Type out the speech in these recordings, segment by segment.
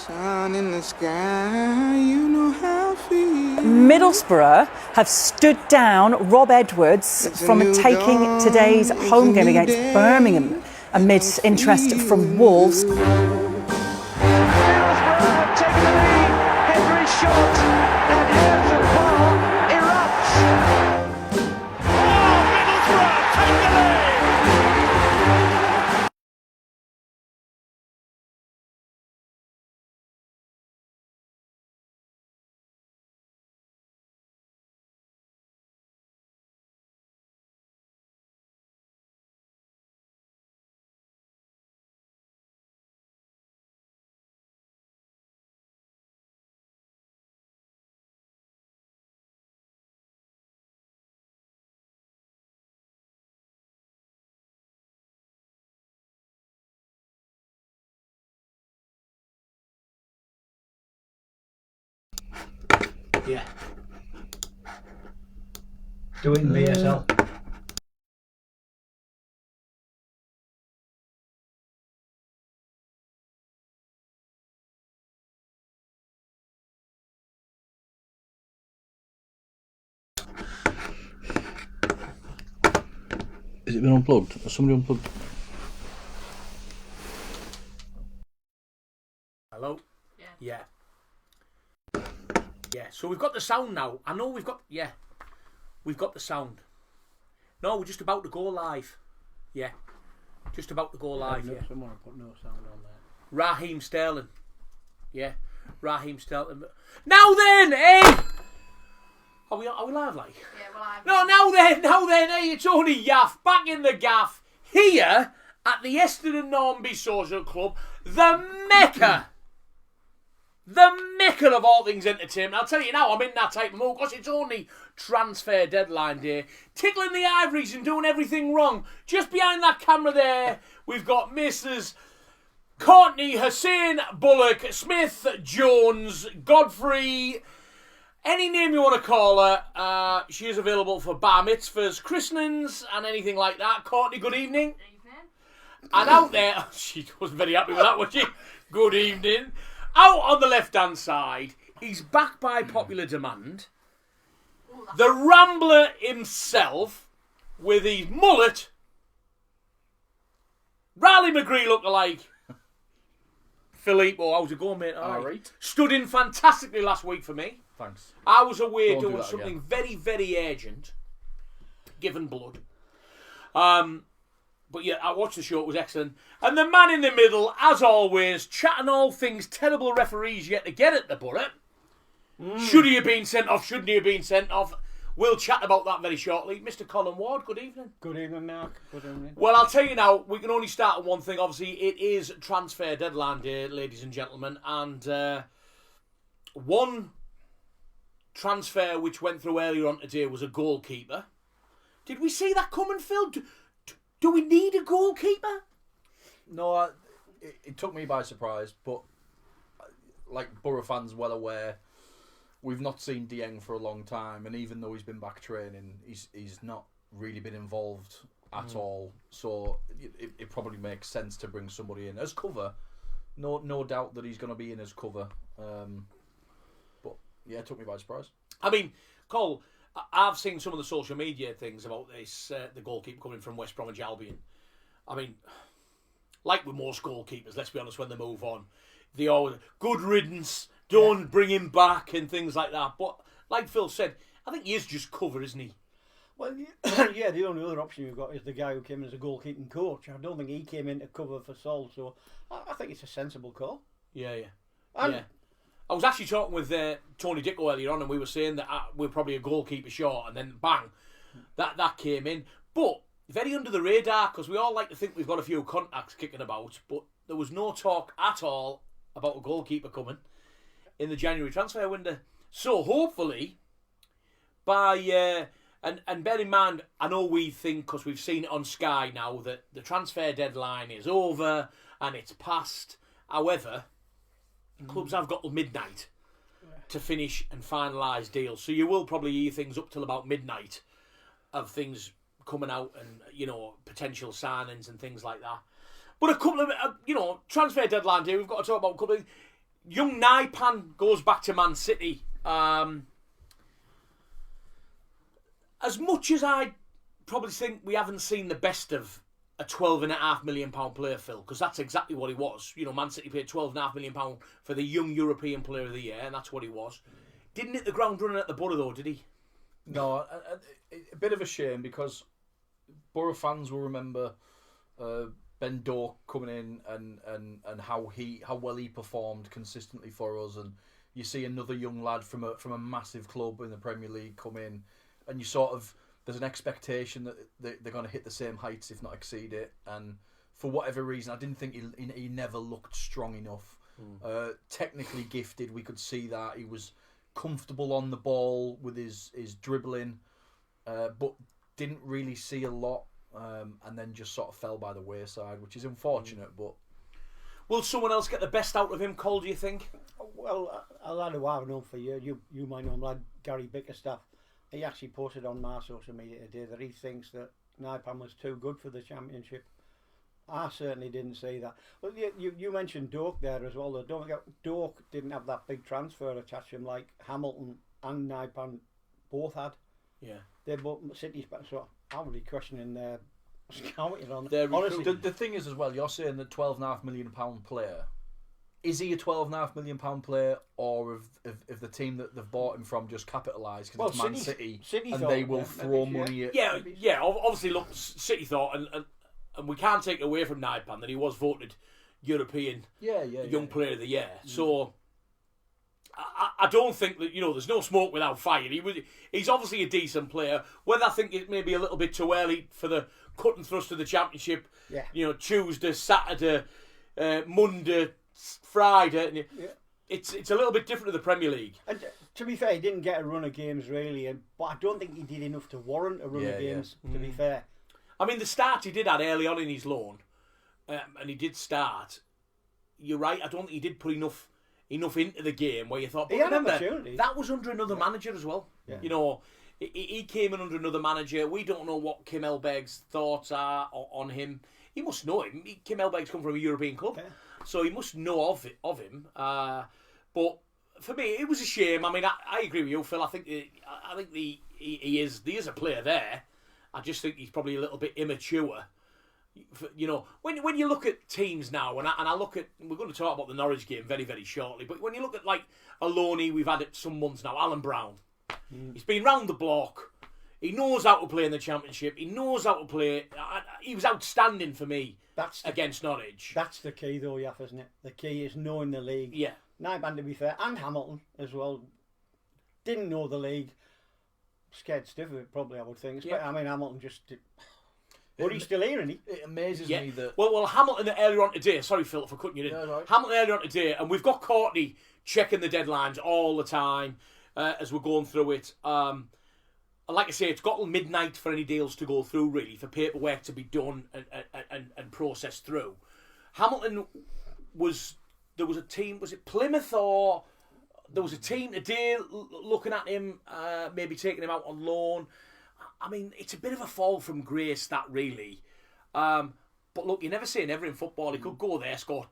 Sun in the sky, you know how I feel. Middlesbrough have stood down Rob Edwards from taking today's home game against Birmingham amid interest from Wolves. Middlesbrough have taken the lead. Henry's shot, and Hampton Park erupts. Oh, Middlesbrough take the lead. Yeah. Do it in BSL. Has it been unplugged? Has somebody unplugged? Hello? Yeah. Yeah, so we've got the sound now. I know we've got the sound. No, we're just about to go live. Yeah. Just about to go live, yeah. Someone put no sound on there. Raheem Sterling. Yeah. Raheem Sterling. Now then, hey! Are we live, like? Yeah, we're live. No, now then, hey, it's only Yaff, back in the gaff, here at the Eston Nornby Social Club, the Mecca of all things entertainment. I'll tell you now, I'm in that type of mood, because it's only transfer deadline day, tickling the ivories and doing everything wrong. Just behind that camera there, we've got Mrs. Courtney Hussein Bullock Smith Jones Godfrey. Any name you want to call her, she is available for bar mitzvahs, christenings, and anything like that. Courtney, good evening. Good evening. And out there, she wasn't very happy with that, was she? Good evening. Out on the left-hand side, he's back by popular demand. The Rambler himself, with his mullet, Riley McGree lookalike. Filippo, how's it going, mate? All right. Stood in fantastically last week for me. Thanks. I was away Don't do doing that something again. very, very urgent, given blood. But yeah, I watched the show, it was excellent. And the man in the middle, as always, chatting all things terrible referees yet to get at the Boro. Should he have been sent off? Shouldn't he have been sent off? We'll chat about that very shortly. Mr. Colin Ward, good evening. Good evening, Mark. Good evening. Well, I'll tell you now, we can only start on one thing. Obviously, it is transfer deadline day, ladies and gentlemen. And one transfer which went through earlier on today was a goalkeeper. Did we see that coming, Phil? Do we need a goalkeeper? No, it took me by surprise, but like Boro fans well aware, we've not seen Dieng for a long time, and even though he's been back training, he's not really been involved at all. So it probably makes sense to bring somebody in as cover. No doubt that he's going to be in as cover. But yeah, it took me by surprise. I mean, Cole, I've seen some of the social media things about this, the goalkeeper coming from West Bromwich Albion. I mean, like with most goalkeepers, let's be honest, when they move on, they always, good riddance, don't bring him back and things like that. But like Phil said, I think he is just cover, isn't he? Well, yeah, the only other option you've got is the guy who came in as a goalkeeping coach. I don't think he came in to cover for Sol, so I think it's a sensible call. Yeah. And Yeah. I was actually talking with Tony Dicko earlier on, and we were saying that we're probably a goalkeeper short, and then bang, that came in. But very under the radar, because we all like to think we've got a few contacts kicking about, but there was no talk at all about a goalkeeper coming in the January transfer window. So hopefully, by and bear in mind, I know we think, because we've seen it on Sky now, that the transfer deadline is over and it's past. However, clubs have got till midnight to finish and finalise deals. So you will probably hear things up till about midnight of things coming out and, potential signings and things like that. But a couple of, transfer deadline day, we've got to talk about a couple of young Naipan goes back to Man City. As much as I probably think we haven't seen the best of a £12.5 million player, Phil, because that's exactly what he was. You know, Man City paid £12.5 million for the young European Player of the Year, and that's what he was. Didn't hit the ground running at the Boro, though, did he? No, a bit of a shame, because Boro fans will remember Ben Doak coming in and how well he performed consistently for us, and you see another young lad from a massive club in the Premier League come in, and you sort of, there's an expectation that they're going to hit the same heights, if not exceed it. And for whatever reason, I didn't think he never looked strong enough. Technically gifted, we could see that. He was comfortable on the ball with his dribbling, but didn't really see a lot, and then just sort of fell by the wayside, which is unfortunate. But will someone else get the best out of him, Cole, do you think? Well, a lad who I've known for years, you might know him, lad Gary Bickerstaff. He actually posted on my social media today that he thinks that Naipan was too good for the Championship. I certainly didn't see that. Well, you mentioned Doak there as well. Though. Don't forget, Doak didn't have that big transfer attached to him like Hamilton and Naipan both had. Yeah. They're both City's, so I would be questioning their scouting on They're honestly. the thing is as well, you're saying the £12.5 million player. Is he a £12.5 million player, or if the team that they've bought him from just capitalised because it's Man City and they will throw money at... Yeah, obviously, look, City thought, and we can't take away from Naipan that he was voted European Young Player of the Year. So I don't think that, there's no smoke without fire. He's obviously a decent player. Whether I think it may be a little bit too early for the cut and thrust of the Championship, Tuesday, Saturday, Monday, Friday, it's a little bit different to the Premier League. And to be fair, he didn't get a run of games really, but I don't think he did enough to warrant a run of games. To be fair, I mean, the start he did had early on in his loan, and he did start. You're right. I don't think he did put enough into the game where you thought. But he had remember, opportunities. that was under another manager as well. Yeah. He came in under another manager. We don't know what Kim Elberg's thoughts are on him. He must know him. Kim Elberg's come from a European club, so he must know of him. But for me, it was a shame. I mean, I agree with you, Phil. I think he is a player there. I just think he's probably a little bit immature. When you look at teams now, and I look at, we're going to talk about the Norwich game very, very shortly, but when you look at like Aloni, we've had it some months now, Alan Brown. He's been round the block. He knows how to play in the Championship. He knows how to play. He was outstanding for me against Norwich. That's the key though, Yaff, isn't it? The key is knowing the league. Yeah. Naipan, to be fair, and Hamilton as well, didn't know the league. Scared stiff of it, probably, I would think. Yeah. I mean, Hamilton just did. But he's still here, isn't he? It amazes me that... Well, Hamilton earlier on today... Sorry, Phil, for cutting you in. No, right. Hamilton earlier on today, and we've got Courtney checking the deadlines all the time as we're going through it. And like I say, it's got till midnight for any deals to go through, really, for paperwork to be done and processed through. Hamilton there was a team, was it Plymouth or... There was a team today looking at him, maybe taking him out on loan. I mean, it's a bit of a fall from grace, that really. But look, you never say never in football. He could go there, score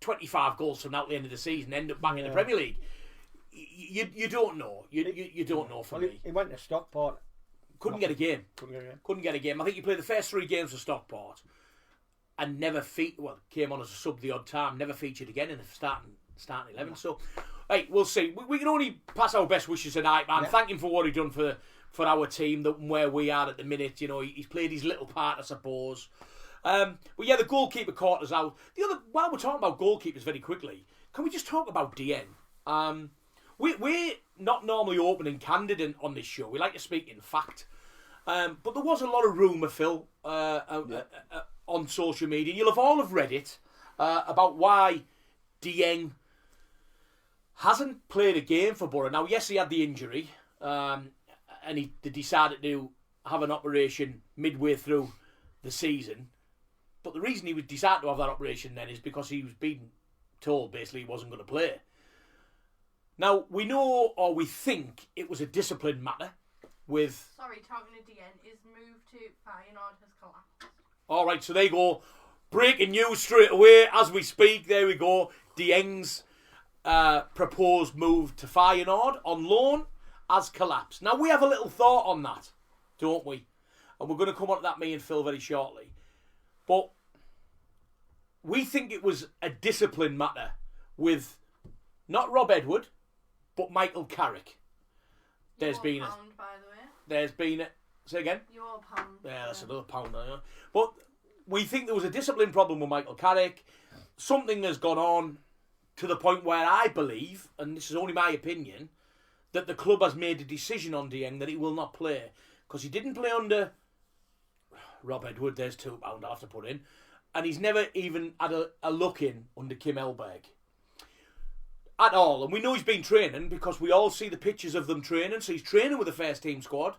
25 goals from now to the end of the season, end up back in the Premier League. You don't know. You don't know for me. He went to Stockport. Couldn't get a game. I think he played the first 3 games for Stockport and never came on as a sub the odd time, never featured again in the starting 11. So, hey, we'll see. We can only pass our best wishes tonight, man. Thank him for what he's done for our team, where we are at the minute. He's played his little part, I suppose. But yeah, the goalkeeper caught us out. While we're talking about goalkeepers very quickly, can we just talk about DN? We're not normally open and candid on this show. We like to speak in fact. But there was a lot of rumour, Phil, on social media. You'll have all read it about why Dieng hasn't played a game for Boro. Now, yes, he had the injury, and they decided to have an operation midway through the season. But the reason he would decide to have that operation then is because he was being told basically he wasn't going to play. Now, we know, or we think, it was a discipline matter with... Sorry, talking to DN, his move to Feyenoord has collapsed. All right, so there you go. Breaking news straight away as we speak. There we go. Dieng's proposed move to Feyenoord on loan has collapsed. Now, we have a little thought on that, don't we? And we're going to come on to that, me and Phil, very shortly. But we think it was a discipline matter with not Rob Edward, but Michael Carrick. There's You been owe a, a pound, by the way. there's been a, say again? You owe a pound. Yeah, that's another pound there. But we think there was a discipline problem with Michael Carrick. Something has gone on to the point where I believe, and this is only my opinion, that the club has made a decision on Dieng that he will not play. Because he didn't play under Rob Edward, there's £2 I'll have to put in. And he's never even had a look in under Kim Hellberg. At all. And we know he's been training because we all see the pictures of them training. So he's training with the first team squad.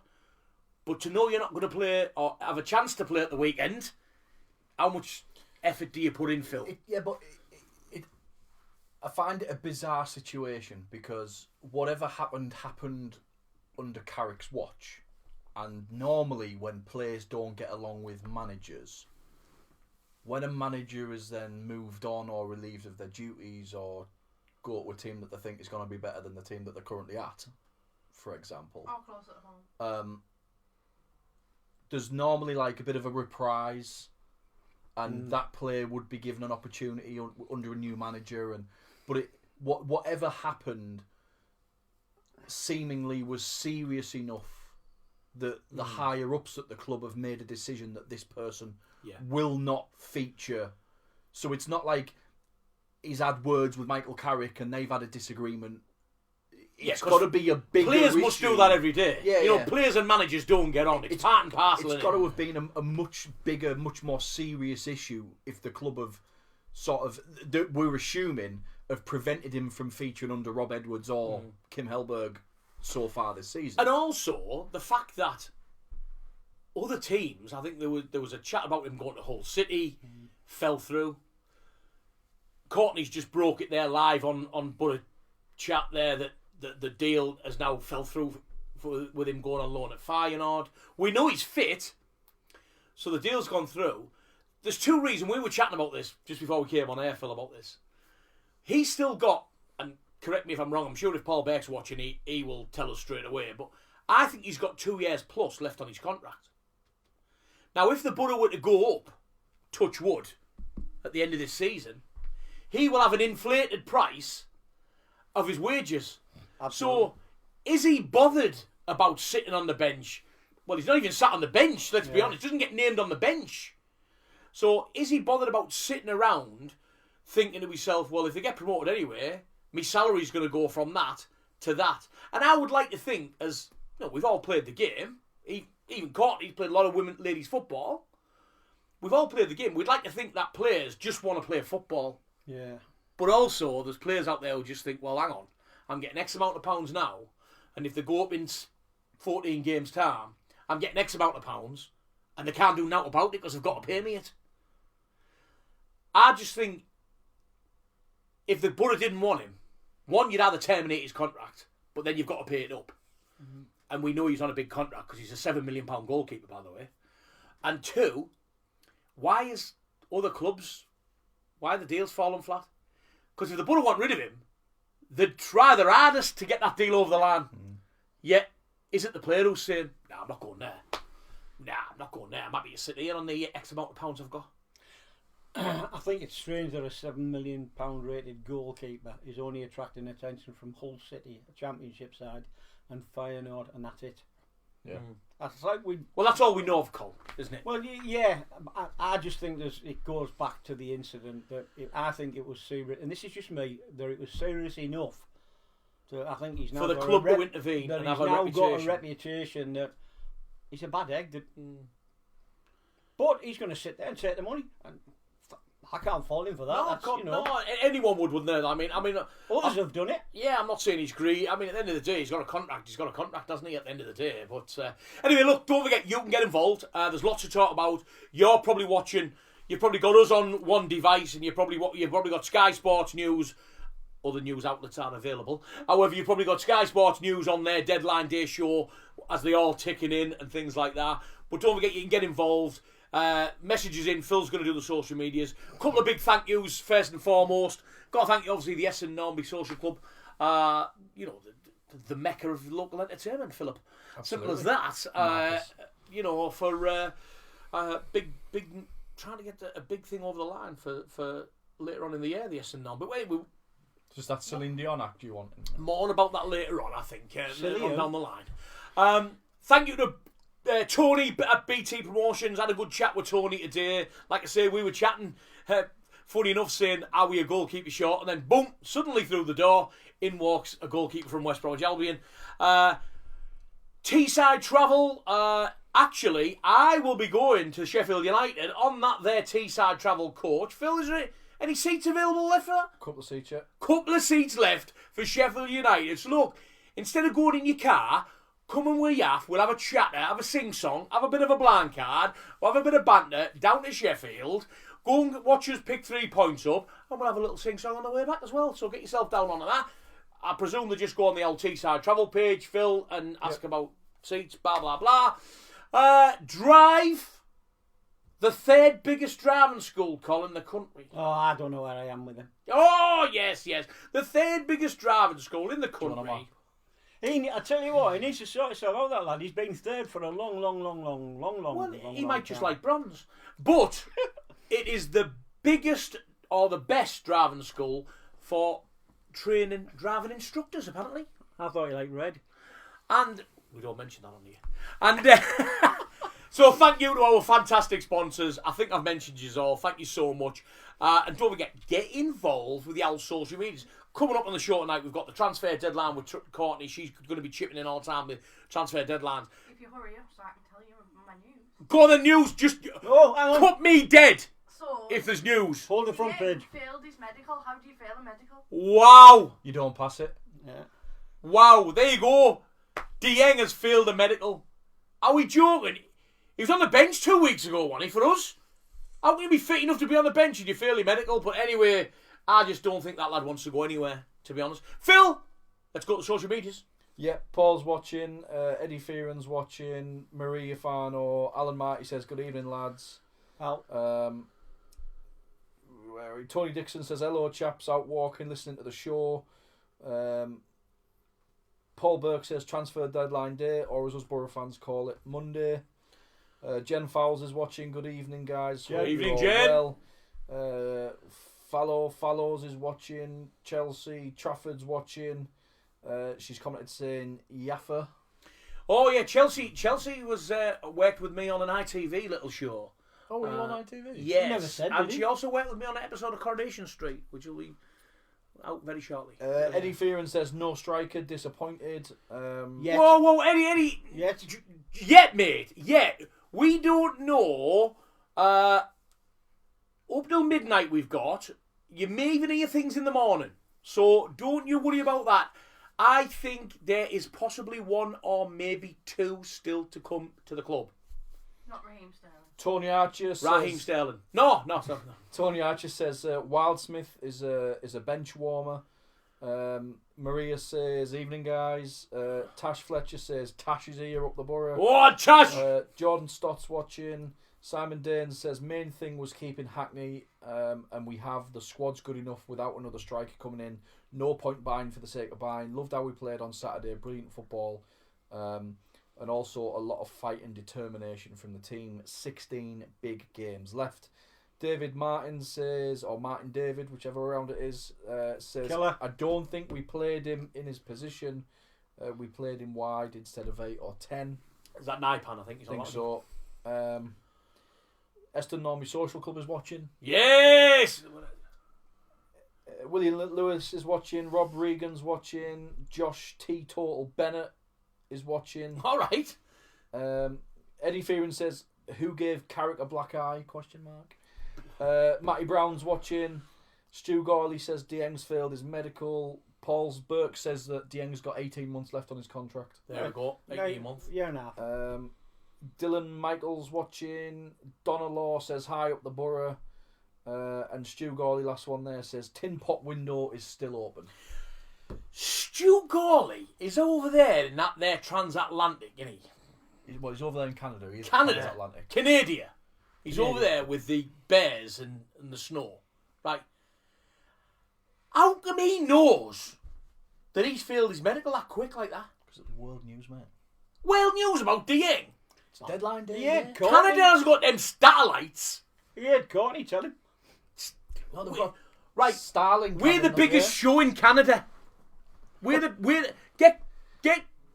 But to know you're not going to play or have a chance to play at the weekend, how much effort do you put in, Phil? I find it a bizarre situation because whatever happened under Carrick's watch. And normally when players don't get along with managers, when a manager is then moved on or relieved of their duties or go to a team that they think is going to be better than the team that they're currently at, for example, Or close at home. there's normally like a bit of a reprise, and that player would be given an opportunity under a new manager. But whatever happened seemingly was serious enough that the higher ups at the club have made a decision that this person will not feature. So it's not he's had words with Michael Carrick and they've had a disagreement. It's got to be a bigger Players issue. must do that every day. Yeah, Players and managers don't get on. It's part and parcel. It's got to have been a much bigger, much more serious issue if the club have we're assuming, have prevented him from featuring under Rob Edwards or Kim Hellberg so far this season. And also the fact that other teams, I think there was a chat about him going to Hull City, fell through. Courtney's just broke it there live on Boro chat there that the deal has now fell through with him going on loan at Feyenoord. We know he's fit, so the deal's gone through. There's two reasons. We were chatting about this just before we came on air, Phil, about this. He's still got, and correct me if I'm wrong, I'm sure if Paul Beck's watching, he will tell us straight away, but I think he's got 2 years plus left on his contract. Now, if the Boro were to go up, touch wood, at the end of this season, he will have an inflated price of his wages. Absolutely. So, is he bothered about sitting on the bench? Well, he's not even sat on the bench, let's be honest. He doesn't get named on the bench. So, is he bothered about sitting around thinking to himself, well, if they get promoted anyway, my salary's going to go from that to that? And I would like to think, as we've all played the game, even Courtney's played a lot of ladies football. We've all played the game. We'd like to think that players just want to play football. Yeah. But also, there's players out there who just think, well, hang on, I'm getting X amount of pounds now, and if they go up in 14 games' time, I'm getting X amount of pounds, and they can't do nothing about it because they've got to pay me it. I just think, if the Boro didn't want him, one, you'd either terminate his contract, but then you've got to pay it up. Mm-hmm. And we know he's on a big contract because he's a £7 million goalkeeper, by the way. And two, why are the deals falling flat? Because if the Boro want rid of him, they'd try their hardest to get that deal over the line. Yet, is it the player who's saying, I'm not going there. I'm happy to sit here on the X amount of pounds I've got. I think it's strange that a £7 million rated goalkeeper is only attracting attention from Hull City, a Championship side, and Feyenoord, and that's it. Yeah. That's like well, that's all we know of Cole, isn't it? Well, yeah. I just think it goes back to the incident that I think it was serious, and this is just me, that it was serious enough. So I think he's now for the club to intervene and have a reputation. He's now got a reputation that he's a bad egg. But he's going to sit there and take the money. And I can't fault him for that. No, anyone would, wouldn't they? I mean, others have done it. Yeah, I'm not saying he's greedy. I mean, at the end of the day, he's got a contract. He's got a contract, doesn't he? At the end of the day, but anyway, look, don't forget you can get involved. There's lots to talk about. You're probably watching. You've probably got us on one device, and you've probably got Sky Sports News. Other news outlets are available. However, you've probably got Sky Sports News on their deadline day show as they all ticking in and things like that. But don't forget, you can get involved. Messages in. Phil's going to do the social medias. A couple of big thank yous first and foremost. Got to thank you, obviously, the Essendon Norby Social Club. You know, the mecca of local entertainment, Philip. Absolutely. Simple as that. You know, for big trying to get a big thing over the line for later on in the year, the Essendon Norby. But wait, Just that Celine Dion act you want. more about that later on, I think, later on down the line. Thank you to Tony at BT Promotions. Had a good chat with Tony today. Like I say, we were chatting, funny enough, saying, are we a goalkeeper short? And then, boom, suddenly through the door, in walks a goalkeeper from West Bromwich Albion. Teesside travel. Actually, I will be going to Sheffield United on that there Teesside travel coach. Phil, is there any seats available left for that? Couple of seats, yeah. Couple of seats left for Sheffield United. So look, instead of going in your car, come and we're yaff, we'll have a chatter, have a sing-song, have a bit of a blind card, we'll have a bit of banter down to Sheffield, go and watch us pick 3 points up, and we'll have a little sing-song on the way back as well. So get yourself down onto that. I presume they just go on the old Teesside travel page, Phil, and ask about seats, blah, blah, blah. Drive, the 3rd biggest driving school, Colin, in the country. Oh, I don't know where I am with him. Oh, yes. The 3rd biggest driving school in the country. I tell you what, he needs to sort himself out, that lad. He's been 3rd for a long He might just like bronze. But it is the biggest or the best driving school for training driving instructors, apparently. I thought he liked red. And we don't mention that on here. And so thank you to our fantastic sponsors. I think I've mentioned you all. Thank you so much. And don't forget, get involved with the old social medias. Coming up on the show tonight, we've got the transfer deadline with Courtney. She's going to be chipping in all the time with transfer deadlines. If you hurry up so I can tell you my news. Go on the news. Just hang on. cut me dead So, if there's news. Hold the front page. failed his medical. How do you fail a medical? Wow. You don't pass it. Yeah. Wow. There you go. Dieng has failed a medical. Are we joking? He was on the bench 2 weeks ago, wasn't he, for us? How can you be fit enough to be on the bench if you fail your medical? But anyway, I just don't think that lad wants to go anywhere, to be honest. Phil, let's go to social medias. Yeah, Paul's watching, Eddie Fearon's watching, Maria Fano, Alan Marty says, good evening, lads. Al. Tony Dixon says, hello, chaps, out walking, listening to the show. Paul Burke says, transfer deadline day, or as us Boro fans call it, Monday. Jen Fowles is watching, good evening, guys. Good evening, Jen. Well. Fallows is watching, Chelsea, Trafford's watching. She's commented saying Yaffa. Oh yeah, Chelsea was worked with me on an ITV little show. Oh, were you on ITV? Yes, never said, and did he? she also worked with me on an episode of Coronation Street, which will be out very shortly. Eddie Fearon says no striker, disappointed. Yet. Whoa, Eddie. Yet, mate. Yet. We don't know. Up till midnight we've got. You may even hear things in the morning. So don't you worry about that. I think there is possibly 1 or maybe 2 still to come to the club. Not Raheem Sterling. Tony Archer says... Raheem Sterling. No. Tony Archer says Wildsmith is a bench warmer. Maria says evening, guys. Tash Fletcher says Tash is here up the borough. Oh, Tash! Jordan Stott's watching. Simon Danes says main thing was keeping Hackney, and we have the squad's good enough without another striker coming in. No point buying for the sake of buying. Loved how we played on Saturday. Brilliant football. And also a lot of fight and determination from the team. 16 big games left. David Martin says, or Martin David, whichever round it is, says, Killer. I don't think we played him in his position. We played him wide instead of 8 or 10. Is that Naipan, I think? He's I think on so. Eston Normie Social Club is watching. Yes! William Lewis is watching. Rob Regan's watching. Josh T. Total Bennett is watching. All right. Eddie Fearon says, who gave Carrick a black eye? ? Matty Brown's watching. Stu Gorley says Dieng's failed his medical. Paul's Burke says that Dieng's got 18 months left on his contract. There we go. 18 months. Year and a half. Dylan Michael's watching. Donna Law says hi up the borough. And Stu Gorley, last one there, says Tin Pot window is still open. Stu Gorley is over there in that there transatlantic, isn't he? He's over there in Canada. He's Canada. Transatlantic. Canada. He's over there with the bears and the snow, right? How come he knows that he's failed his medical that quick like that? Because of the world news, mate. World news about Dieng. It's deadline day. Yeah, Canada has got them satellites. He had Courtney, tell him. Well, they've got Right, Starling. we're the biggest show in Canada. Get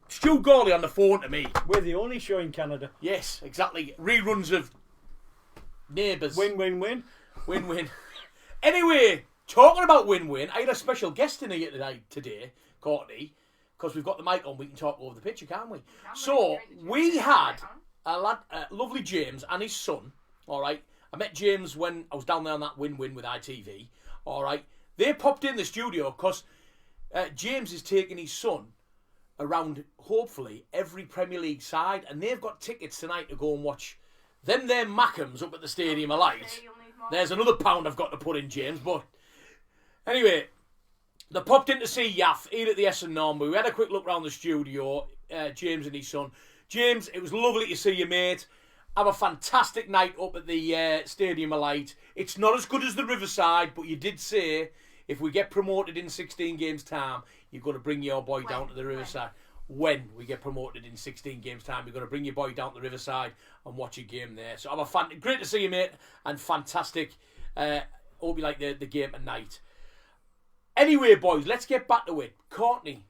Stu Gawley on the phone to me. We're the only show in Canada. Yes, exactly. Reruns of Neighbours. Win-win-win. Win-win. Anyway, talking about win-win, I had a special guest in here today, Courtney, because we've got the mic on. We can talk over the picture, can't we? So we had a lovely James and his son. All right, I met James when I was down there on that win-win with ITV. All right, they popped in the studio because James is taking his son around, hopefully, every Premier League side, and they've got tickets tonight to go and watch them Mackhams up at the Stadium of Light. There's another pound I've got to put in, James, but anyway, they popped in to see Yaff, eat at the S&N. We had a quick look around the studio, James and his son. James, it was lovely to see you, mate. Have a fantastic night up at the Stadium of Light. It's not as good as the Riverside, but you did say if we get promoted in 16 games' time, you're going to bring your boy down to the Riverside. When we get promoted in 16 games' time, you're going to bring your boy down to the Riverside and watch a game there. So great to see you, mate, and fantastic. Hope you like the game tonight. Anyway, boys, let's get back to it. Courtney,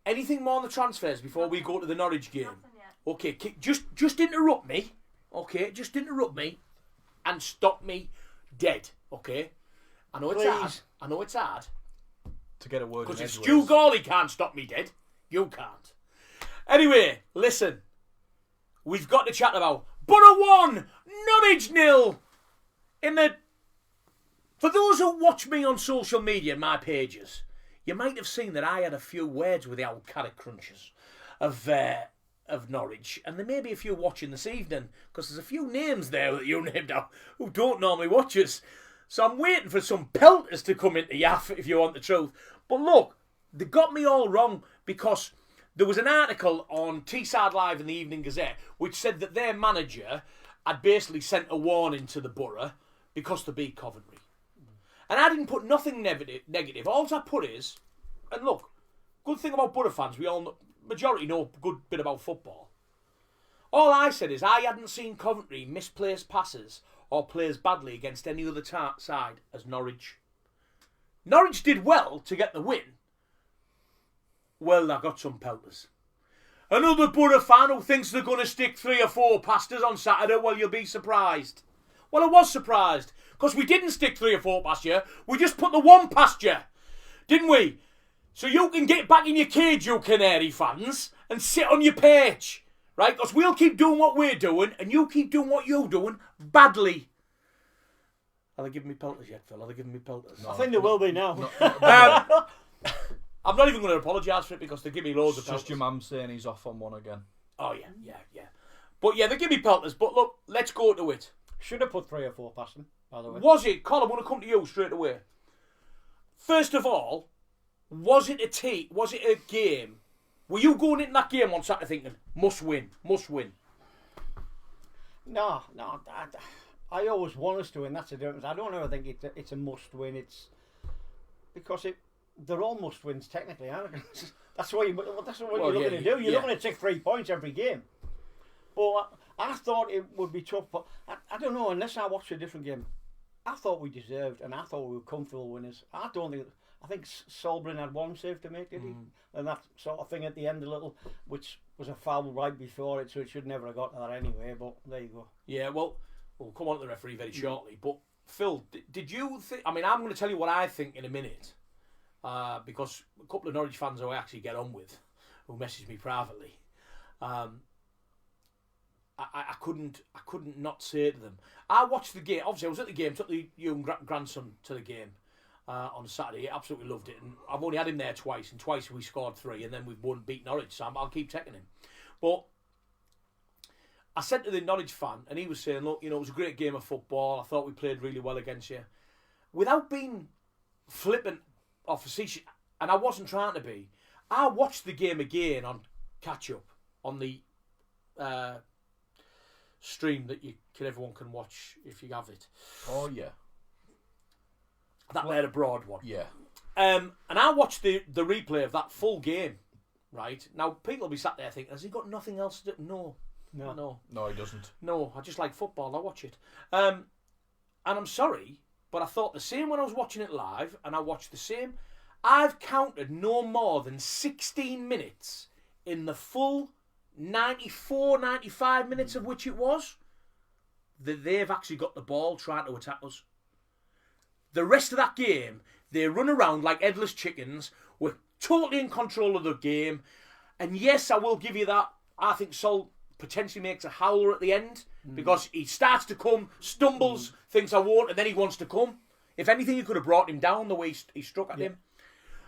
anything more on the transfers before we go to the Norwich game? Okay, just interrupt me. Okay, just interrupt me and stop me dead. Okay, I know it's hard. I know it's hard. To get a word in Because if edgeways. Stu Gawley can't stop me dead, you can't. Anyway, listen. We've got to chat about Boro 1, Norwich 0. For those who watch me on social media and my pages, you might have seen that I had a few words with the old carrot crunchers of Norwich, and there may be a few watching this evening because there's a few names there that you named out who don't normally watch us. So I'm waiting for some pelters to come into Yaff if you want the truth. But look, they got me all wrong because there was an article on Teesside Live in the Evening Gazette which said that their manager had basically sent a warning to the Boro because they beat Coventry. And I didn't put nothing negative. All I put is, and look, good thing about Boro fans, we all know, majority know a good bit about football. All I said is I hadn't seen Coventry misplace passes or plays badly against any other side as Norwich. Norwich did well to get the win. Well, I got some pelters. Another Boro fan who thinks they're going to stick 3 or 4 past us on Saturday, well, you'll be surprised. Well, I was surprised, because we didn't stick 3 or 4 past you. We just put the 1 past you, didn't we? So you can get back in your cage, you Canary fans, and sit on your perch, right? Because we'll keep doing what we're doing, and you keep doing what you're doing badly. Are they giving me pelters yet, Phil? Are they giving me pelters? I think there will be now. I'm not even going to apologise for it because they give me loads of pelters. Just your mum saying he's off on one again. Oh, yeah. But yeah, they give me pelters. But look, let's go to it. Should have put 3 or 4 past them, by the way. Was it, Colin, I want to come to you straight away. First of all, was it a game? Were you going into that game on Saturday thinking, must win? No. I always want us to win. That's the difference. I don't ever think it's a must win. It's because they're all must wins technically, aren't they? That's what you're looking to do. You're looking to take 3 points every game. But I thought it would be tough. But I don't know. Unless I watched a different game, I thought we deserved, and I thought we were comfortable winners. I think Solbrin had 1 save to make, did he? And that sort of thing at the end a little, which was a foul right before it, so it should never have got to that anyway. But there you go. Yeah, well, we'll come on to the referee very shortly. But Phil, did you think? I mean, I'm going to tell you what I think in a minute, because a couple of Norwich fans who I actually get on with, who message me privately, I couldn't not say to them. I watched the game. Obviously, I was at the game. Took the young grandson to the game on Saturday. He absolutely loved it. And I've only had him there twice, and twice we scored 3, and then we've beat Norwich. So I'll keep taking him. But I said to the Norwich fan, and he was saying, look, it was a great game of football. I thought we played really well against you. Without being flippant or facetious, and I wasn't trying to be, I watched the game again on catch-up on the stream that everyone can watch if you have it. Oh yeah. That there abroad one. Yeah. And I watched the replay of that full game. Right now, people will be sat there thinking, "Has he got nothing else to do?" No. No, he doesn't. No, I just like football. I watch it. And I'm sorry, but I thought the same when I was watching it live, and I watched the same. I've counted no more than 16 minutes in the full 94, 95 minutes of which it was, that they've actually got the ball trying to attack us. The rest of that game, they run around like headless chickens. We're totally in control of the game. And yes, I will give you that. I think Sol potentially makes a howler at the end because he starts to come, stumbles, thinks I won't, and then he wants to come. If anything, you could have brought him down the way he struck at him.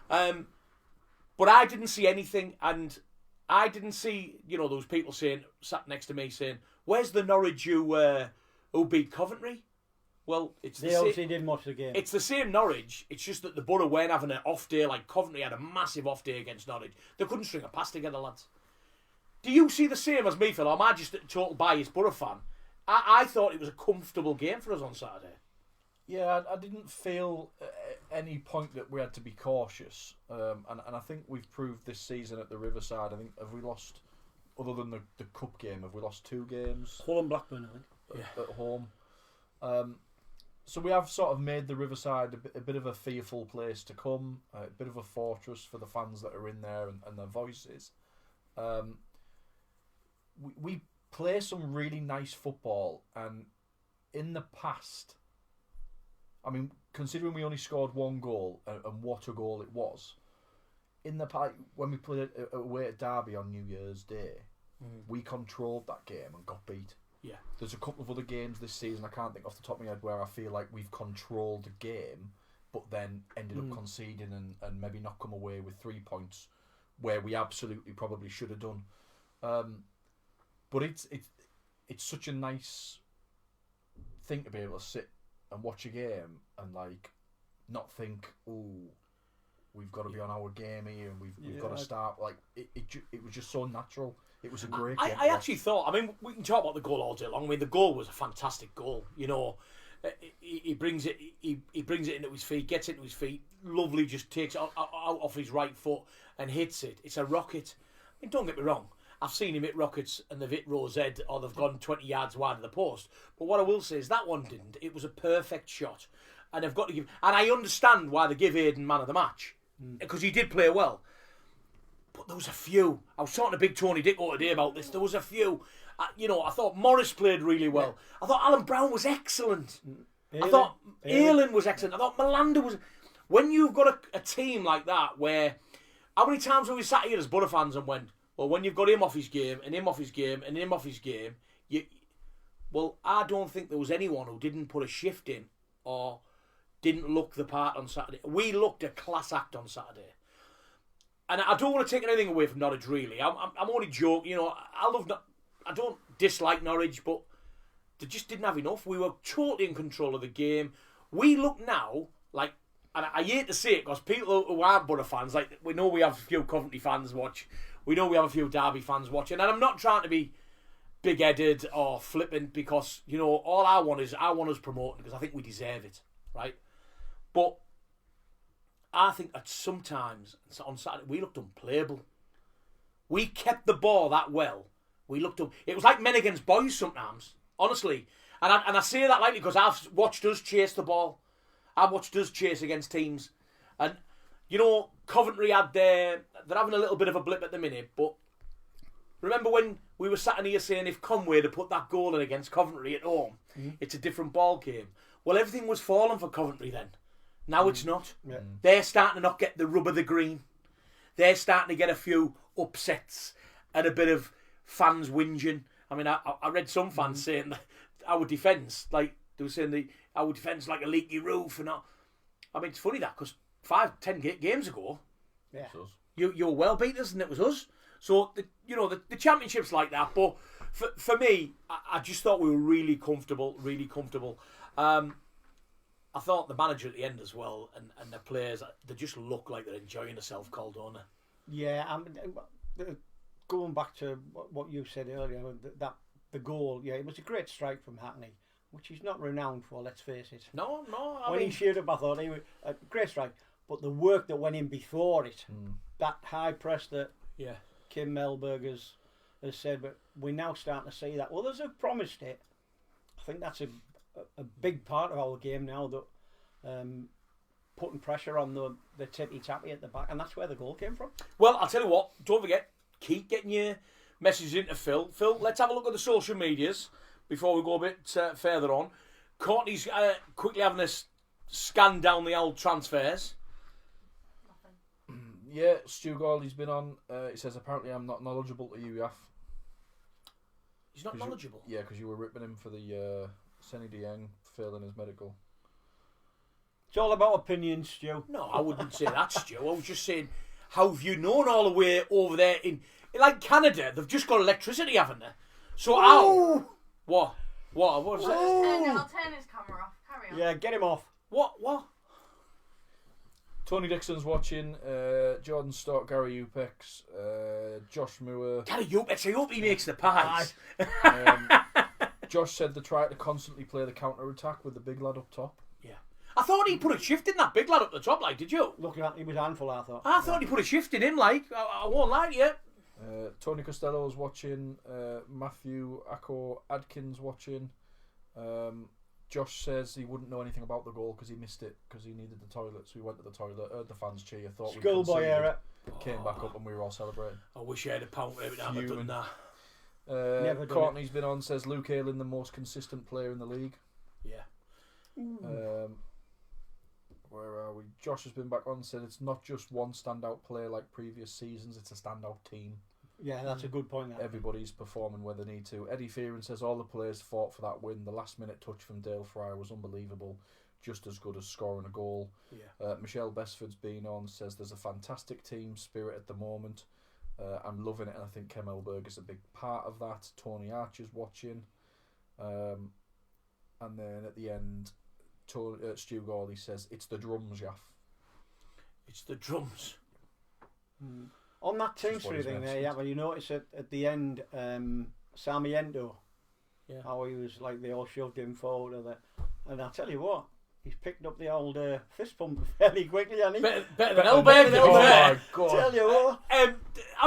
But I didn't see anything, and I didn't see, those people sat next to me saying, "Where's the Norwich who beat Coventry?" Well, they obviously didn't watch the game. It's the same Norwich. It's just that the Boro weren't having an off day like Coventry had a massive off day against Norwich. They couldn't string a pass together, lads. Do you see the same as me, Phil? Or am I just a total biased Boro fan? I thought it was a comfortable game for us on Saturday. Yeah, I didn't feel at any point that we had to be cautious. And I think we've proved this season at the Riverside. I think, have we lost, other than the cup game, have we lost 2 games? Hull and Blackburn, I think. At home. So we have sort of made the Riverside a bit of a fearful place to come, a bit of a fortress for the fans that are in there and their voices. We play some really nice football, and in the past, I mean, considering we only scored 1 goal, and what a goal it was, in the past, when we played away at Derby on New Year's Day, we controlled that game and got beat. Yeah. There's a couple of other games this season, I can't think off the top of my head, where I feel like we've controlled the game, but then ended up conceding and maybe not come away with 3 points, where we absolutely probably should have done. But it's such a nice thing to be able to sit and watch a game and not think, "Oh, we've got to be on our game here and we've got to start." It was just so natural. It was a great game. I actually thought, I mean, we can talk about the goal all day long. I mean, the goal was a fantastic goal. He brings it into his feet, gets into his feet, lovely, just takes it out off his right foot and hits it. It's a rocket. I mean, don't get me wrong. I've seen him hit rockets and they've hit Rose Head or they've gone 20 yards wide of the post. But what I will say is that one didn't. It was a perfect shot. And they've got to give... And I understand why they give Aiden man of the match. Because he did play well. But there was a few. I was talking to Big Tony Dicko today about this. There was a few. I thought Morris played really well. I thought Alan Brown was excellent. I thought Aylan was excellent. I thought Melander was... When you've got a team like that where... How many times have we sat here as Boro fans and went, well, when you've got him off his game, and him off his game, and him off his game, I don't think there was anyone who didn't put a shift in or didn't look the part on Saturday. We looked a class act on Saturday. And I don't want to take anything away from Norwich, really. I'm only joking. I don't dislike Norwich, but they just didn't have enough. We were totally in control of the game. We look now like, and I hate to say it because people who aren't Boro fans, like, we know we have a few Coventry fans watch. We know we have a few Derby fans watching, and I'm not trying to be big-headed or flippant because, all I want us promoting because I think we deserve it, right? But I think at sometimes on Saturday we looked unplayable. We kept the ball that well. It was like men against boys sometimes, honestly. And I say that lightly because I've watched us chase the ball. I've watched us chase against teams, and Coventry they're having a little bit of a blip at the minute, but remember when we were sat in here saying if Conway had put that goal in against Coventry at home, it's a different ball game. Well, everything was falling for Coventry then. Now it's not. Yeah. They're starting to not get the rub of the green. They're starting to get a few upsets and a bit of fans whinging. I mean, I read some fans saying that our defence, like they were saying our defence like a leaky roof and all. I mean, it's funny that because 5-10 games ago, you were well beat us and it was us. So the championship's like that. But for me, I just thought we were really comfortable. I thought the manager at the end as well and the players, they just look like they're enjoying themselves, cold, don't they? Yeah, going back to what you said earlier, that the goal, yeah, it was a great strike from Hackney, which he's not renowned for, let's face it. No. When he shoot up, I thought he was a great strike. But the work that went in before it, that high press that Kim Melberg has said, but we're now starting to see that. Others have promised it. I think that's a big part of our game now, that putting pressure on the tippy-tappy at the back, and that's where the goal came from. Well, I'll tell you what, don't forget, keep getting your messages into Phil. Phil, let's have a look at the social medias before we go a bit further on. Courtney's quickly having a scan down the old transfers. Yeah, Stu Gawley's been on. He says, apparently I'm not knowledgeable to you, Yaff. He's not knowledgeable? Because you were ripping him for the Senny Dieng failing his medical. It's all about opinions, Stu. No, I wouldn't say that, Stu. I was just saying, how have you known all the way over there in like Canada? They've just got electricity, haven't they? So how? What? What's that? I'll turn his camera off. Carry on. Yeah, get him off. What? Tony Dixon's watching, Jordan Stott, Gary Upex, Josh Moore. Gary Upex, I hope he makes the pies. Josh said they try to constantly play the counter-attack with the big lad up top. Yeah. I thought he put a shift in that big lad up the top, like, did you? Looking at he was a handful, I thought. I thought he put a shift in him, like. I won't lie to you. Tony Costello's watching, Matthew Akko Adkins watching. Josh says he wouldn't know anything about the goal because he missed it because he needed the toilet, so he went to the toilet, heard the fans cheer, thought we Schoolboy era. Came back up and we were all celebrating. I wish I had a pound for every time I'd done that. Never Courtney's been on, says Luke Ayling the most consistent player in the league. Yeah. Where are we? Josh has been back on, said it's not just one standout player like previous seasons, it's a standout team. Yeah, that's a good point. Everybody's performing where they need to. Eddie Fearon says all the players fought for that win. The last minute touch from Dale Fry was unbelievable, just as good as scoring a goal. Yeah. Michelle Bestford's been on, says there's a fantastic team spirit at the moment. I'm loving it, and I think Kem Elberg is a big part of that. Tony Archer's watching. And then at the end, Stu Gawley says, it's the drums, Yaff. It's the drums. On that team spirit thing there, yeah, well, you notice at the end, Sarmiento, how he was like, they all shoved him forward. And I'll tell you what, he's picked up the old fist pump fairly quickly, hasn't he? Better than Elberg, to be fair. Tell you what. I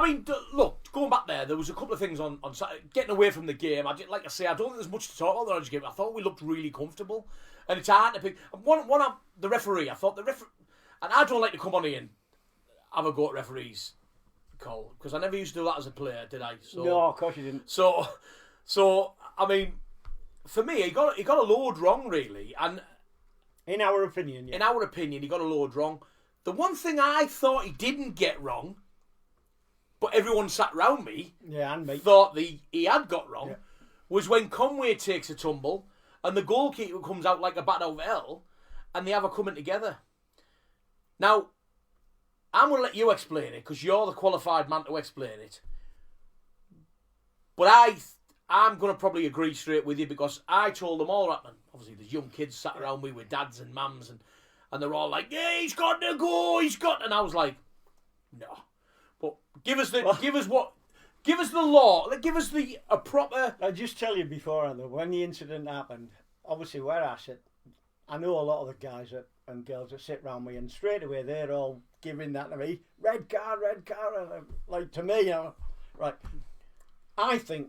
mean, look, going back there was a couple of things on Saturday, getting away from the game. Like I say, I don't think there's much to talk about the Norwich game. I thought we looked really comfortable. And it's hard to pick. One of the referee, I thought the referee, and I don't like to come on here and have a go at referees, Cole, because I never used to do that as a player, did I? So, no, of course you didn't. So I mean, for me, he got a load wrong, really, and in our opinion, he got a load wrong. The one thing I thought he didn't get wrong, but everyone sat round me, and me, thought he had got wrong, was when Conway takes a tumble and the goalkeeper comes out like a bat out of hell, and they have a coming together. Now, I'm going to let you explain it, because you're the qualified man to explain it. But I'm going to probably agree straight with you, because I told them all happening. Obviously, there's young kids sat around me with dads and mums, and they're all like, yeah, he's got to go, and I was like, no. But give us the law, give us a proper... I'll just tell you beforehand, though, when the incident happened, obviously where I sit, I know a lot of the guys and girls that sit around me, and straight away they're all giving that to me, red card, and like, to me, right. I think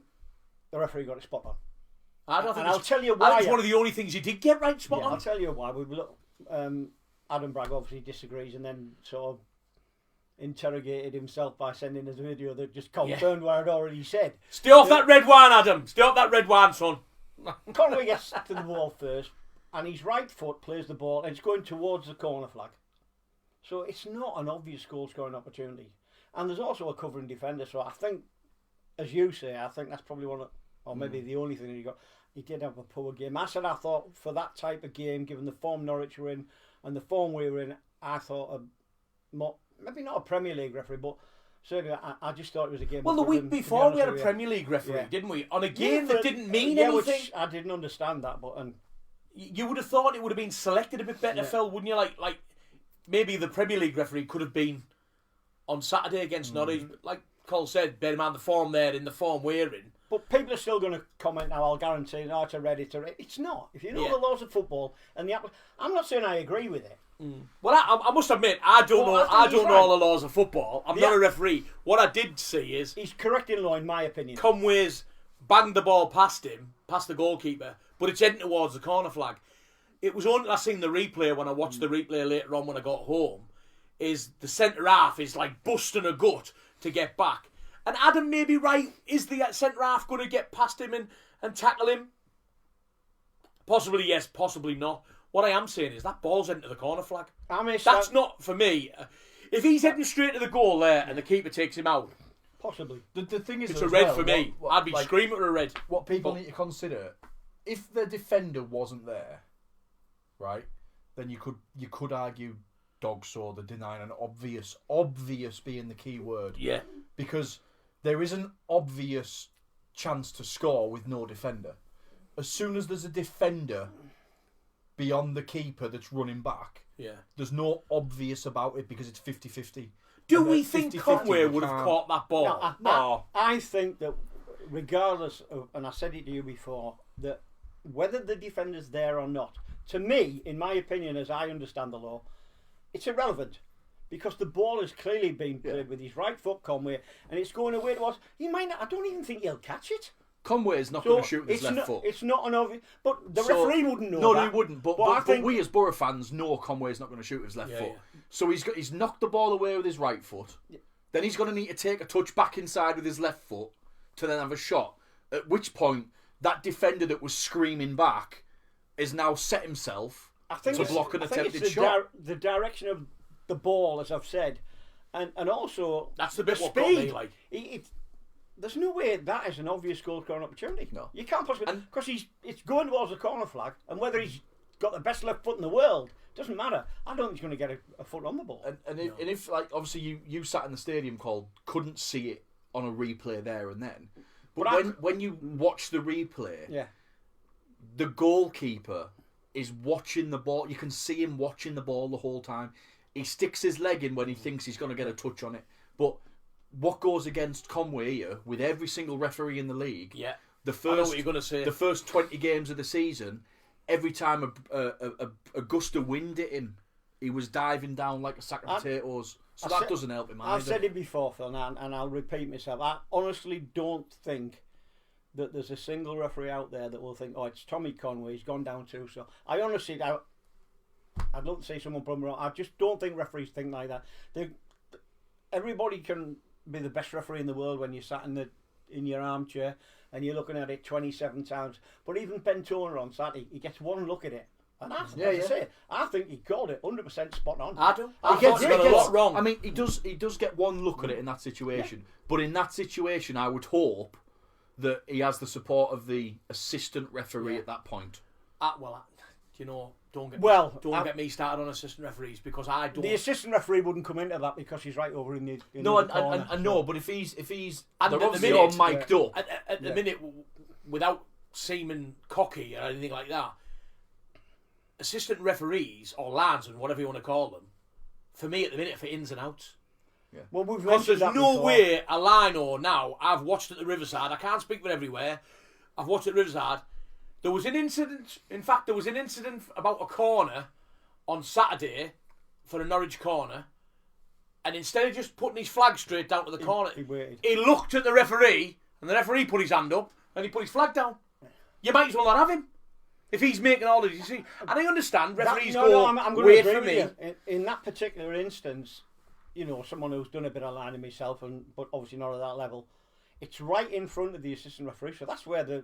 the referee got it spot on. I don't think. And I'll tell you why. That's one of the only things he did get right spot on. I'll tell you why. Adam Bragg obviously disagrees, and then sort of interrogated himself by sending us a video that just confirmed what I'd already said. Stay off that red wine, Adam. Stay off that red wine, son. Conway gets to the ball first, and his right foot plays the ball, and it's going towards the corner flag. So it's not an obvious goal scoring opportunity. And there's also a covering defender, so I think, as you say, I think that's probably one of, or maybe the only thing that he got. He did have a poor game. I thought for that type of game, given the form Norwich were in and the form we were in, I thought maybe not a Premier League referee, but certainly I just thought it was a game. Well, the week before we had a Premier League referee, didn't we? On a game that didn't mean anything. Which I didn't understand that, but you would have thought it would have been selected a bit better, Phil, wouldn't you? Like maybe the Premier League referee could have been on Saturday against Norwich. Like Cole said, bear in mind the form there in the form we're in. But people are still going to comment now, I'll guarantee, no, it's a red, it's a red. It's not. If you know the laws of football, and I'm not saying I agree with it. Well, I must admit, I don't know all the laws of football. I'm not a referee. What I did see is he's correct in law, in my opinion. Conway's banged the ball past him, past the goalkeeper, but it's heading towards the corner flag. It was only I seen the replay when I watched the replay later on when I got home. Is the centre half is like busting a gut to get back. And Adam may be right. Is the centre half going to get past him and tackle him? Possibly yes, possibly not. What I am saying is that ball's into the corner flag. That's not, for me. If he's heading straight to the goal there and the keeper takes him out, possibly. The thing is, it's a red for me. I'd be screaming for a red. What people need to consider, if the defender wasn't there, right, then you could argue dog saw the denying an obvious being the key word. Yeah. Because there is an obvious chance to score with no defender. As soon as there's a defender beyond the keeper that's running back, there's no obvious about it because it's 50-50. Do we think Conway would have caught that ball? No. I think that regardless of, and I said it to you before, that whether the defender's there or not, to me, in my opinion, as I understand the law, it's irrelevant. Because the ball has clearly been played with his right foot, Conway, and it's going away towards. He might not. I don't even think he'll catch it. Conway is not going to shoot with his left foot. It's not an obvious. But the referee wouldn't know. No, he wouldn't. But I think we as Boro fans know Conway's not going to shoot with his left foot. Yeah. So he's knocked the ball away with his right foot. Yeah. Then he's going to need to take a touch back inside with his left foot to then have a shot. At which point, that defender that was screaming back is now set himself to block an attempted shot. The direction of the ball, as I've said, and also that's the bit what speed. Got me, like. There's no way that is an obvious goal scoring opportunity. No, you can't possibly, because it's going towards the corner flag, and whether he's got the best left foot in the world doesn't matter. I don't think he's going to get a foot on the ball. And if like obviously you sat in the stadium, couldn't see it on a replay there and then, but when you watch the replay, the goalkeeper is watching the ball. You can see him watching the ball the whole time. He sticks his leg in when he thinks he's going to get a touch on it. But what goes against Conway here, with every single referee in the league, the first 20 games of the season, every time a gust of wind hit him, he was diving down like a sack of potatoes. So that doesn't help him either. I've said it before, Phil, and I'll repeat myself. I honestly don't think that there's a single referee out there that will think, oh, it's Tommy Conway, he's gone down too. So I honestly, I'd love to say someone put me wrong. I just don't think referees think like that. Everybody can be the best referee in the world when you're sat in your armchair and you're looking at it 27 times. But even Ben Toner on Saturday, he gets one look at it. And I think he called it 100% spot on. I do. He gets a lot wrong. I mean, he does get one look at it in that situation. Yeah. But in that situation, I would hope that he has the support of the assistant referee at that point. Don't get me started on assistant referees because I don't. The assistant referee wouldn't come into that because he's right over in the corner. I know, but if he's they're obviously all mic'd up at the minute, without seeming cocky or anything like that. Assistant referees or linesmen, whatever you want to call them, for me at the minute for ins and outs. Yeah. Well, because there's no way a lino now. I've watched at the Riverside. I can't speak for everywhere. I've watched at Riverside. There was an incident. In fact, there was an incident about a corner on Saturday for a Norwich corner, and instead of just putting his flag straight down to the corner, he looked at the referee, and the referee put his hand up, and he put his flag down. You might as well not have him. If he's making all of this, you see, and I understand referees I'm wait for me. In that particular instance, someone who's done a bit of lining myself, but obviously not at that level, it's right in front of the assistant referee, so that's where the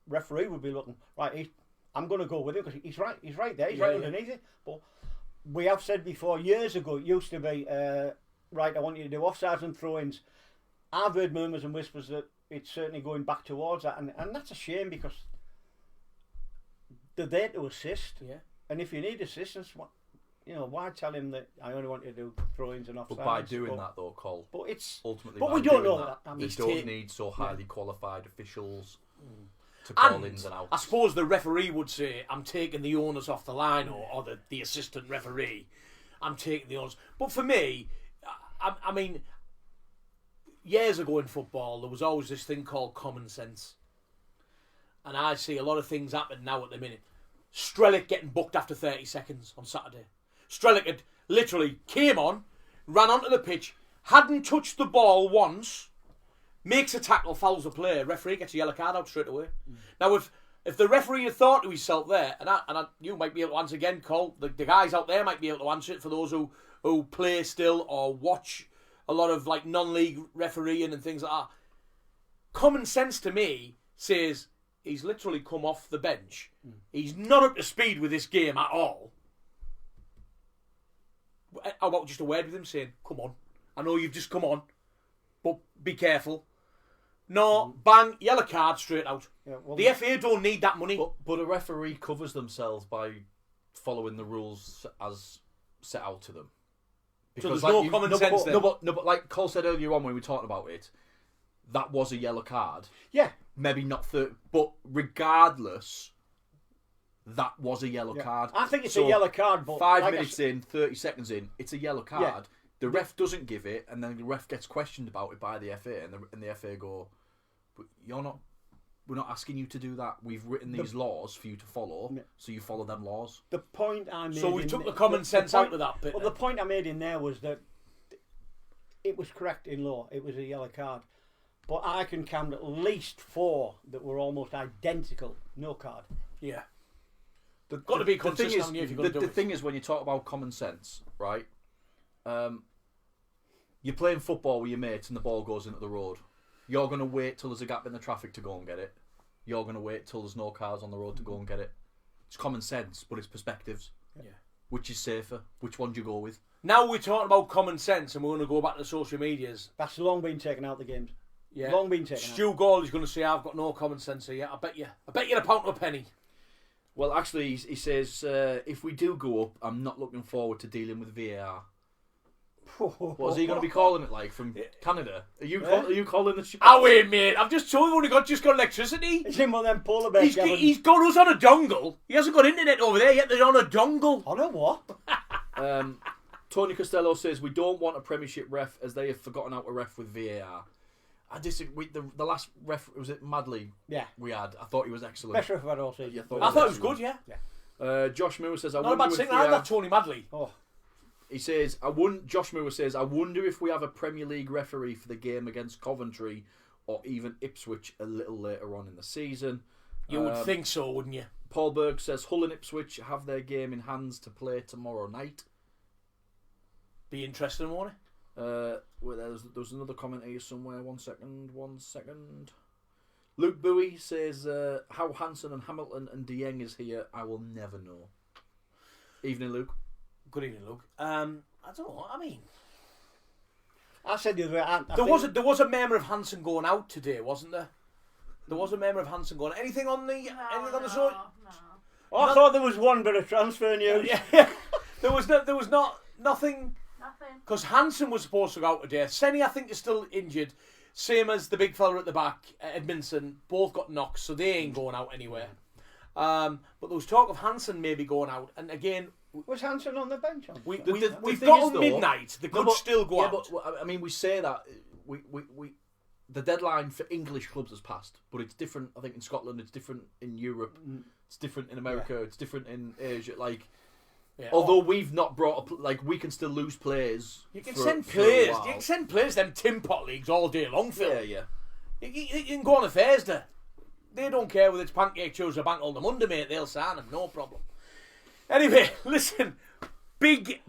referee would be looking. Right, I'm going to go with him because he's right there, he's right underneath it. But we have said before, years ago, it used to be, right, I want you to do offsides and throw-ins. I've heard murmurs and whispers that it's certainly going back towards that, and that's a shame because they're there to assist. Yeah. And if you need assistance, why tell him that I only want you to do throw-ins and offsides? But by doing that, though, Cole, but it's ultimately. But we don't know that. They don't need so highly qualified officials to call ins and outs. I suppose the referee would say, "I'm taking the onus off the line," or the assistant referee, "I'm taking the onus." But for me, I mean, years ago in football, there was always this thing called common sense. And I see a lot of things happen now at the minute. Strelic getting booked after 30 seconds on Saturday. Strelic had literally came on, ran onto the pitch, hadn't touched the ball once, makes a tackle, fouls the player, referee gets a yellow card out straight away. Now, if the referee had thought to himself there, and you might be able to answer again, Cole, the guys out there might be able to answer it for those who play still or watch a lot of like non-league refereeing and things like that. Common sense to me says he's literally come off the bench. He's not up to speed with this game at all. How about just a word with him saying, come on, I know you've just come on, but be careful. No, bang, yellow card straight out. Yeah, well, the FA don't need that money. But a referee covers themselves by following the rules as set out to them. Because so there's no common sense there. No, but like Cole said earlier on when we were talking about it, that was a yellow card. Yeah. Maybe not 30, but regardless, that was a yellow card. I think it's a yellow card, but 5 minutes in, 30 seconds in, it's a yellow card. Yeah. The ref doesn't give it, and then the ref gets questioned about it by the FA, and the FA go, "But we're not asking you to do that. We've written these laws for you to follow, so you follow them laws." The point I made. So we took the common sense out of that bit. Well, the point I made in there was that it was correct in law. It was a yellow card, but I can count at least 4 that were almost identical. No card. Yeah. They've got to be consistent. The thing is, when you talk about common sense, right? You're playing football with your mates and the ball goes into the road. You're going to wait till there's a gap in the traffic to go and get it. You're going to wait till there's no cars on the road to go and get it. It's common sense, but it's perspectives. Yeah. Which is safer? Which one do you go with? Now we're talking about common sense and we're going to go back to the social medias. That's long been taken out of the games. Yeah. Long been taken out. Stu Gall is going to say, I've got no common sense here. I bet you a pound to a penny. Well, actually, he says, if we do go up, I'm not looking forward to dealing with VAR. What is he going to be calling it like from Canada? Are you calling the? Oh wait, mate! I've just told you we've only just got electricity. It's him one of them polar bears. He's got us on a dongle. He hasn't got internet over there yet. They're on a dongle. On a what? Tony Costello says we don't want a Premiership ref as they have forgotten how to ref with VAR. I disagree. The last ref was it Madley? Yeah, we had. I thought he was excellent. Best ref I've had all season. I thought it was good. Yeah. Josh Moore says not a bad thing. I like Tony Madley. Oh. He says, Josh Moore says, I wonder if we have a Premier League referee for the game against Coventry or even Ipswich a little later on in the season. You would think so, wouldn't you? Paul Berg says, Hull and Ipswich have their game in hands to play tomorrow night. Be interesting, won't it? Well, there's another comment here somewhere. One second. Luke Bowie says, how Hansen and Hamilton and Dieng is here, I will never know. Evening, Luke. Good evening, Luke. I don't know. I mean, I said the other way. There was a murmur of Hansen going out today, wasn't there? There was a murmur of Hansen going out. Anything on the show? No. Oh, I thought there was one bit of transfer news. Yeah. there was nothing. Nothing. Because Hansen was supposed to go out today. Senny, I think, is still injured. Same as the big fella at the back, Edmondson. Both got knocks, so they ain't going out anywhere. But there was talk of Hansen maybe going out, and again. Was Hansen on the bench? We've got on midnight. They could still go out. But, I mean, we say that the deadline for English clubs has passed, but it's different. I think in Scotland, it's different in Europe, it's different in America, it's different in Asia. Like, although we've not brought up, like, we can still lose players. You can send players. You can send players them Tim Pot leagues all day long, Phil. Yeah. You can go on a Thursday. They don't care whether it's Pancake Tuesday or Bank Holiday Monday, mate. They'll sign them, no problem. Anyway, listen, big,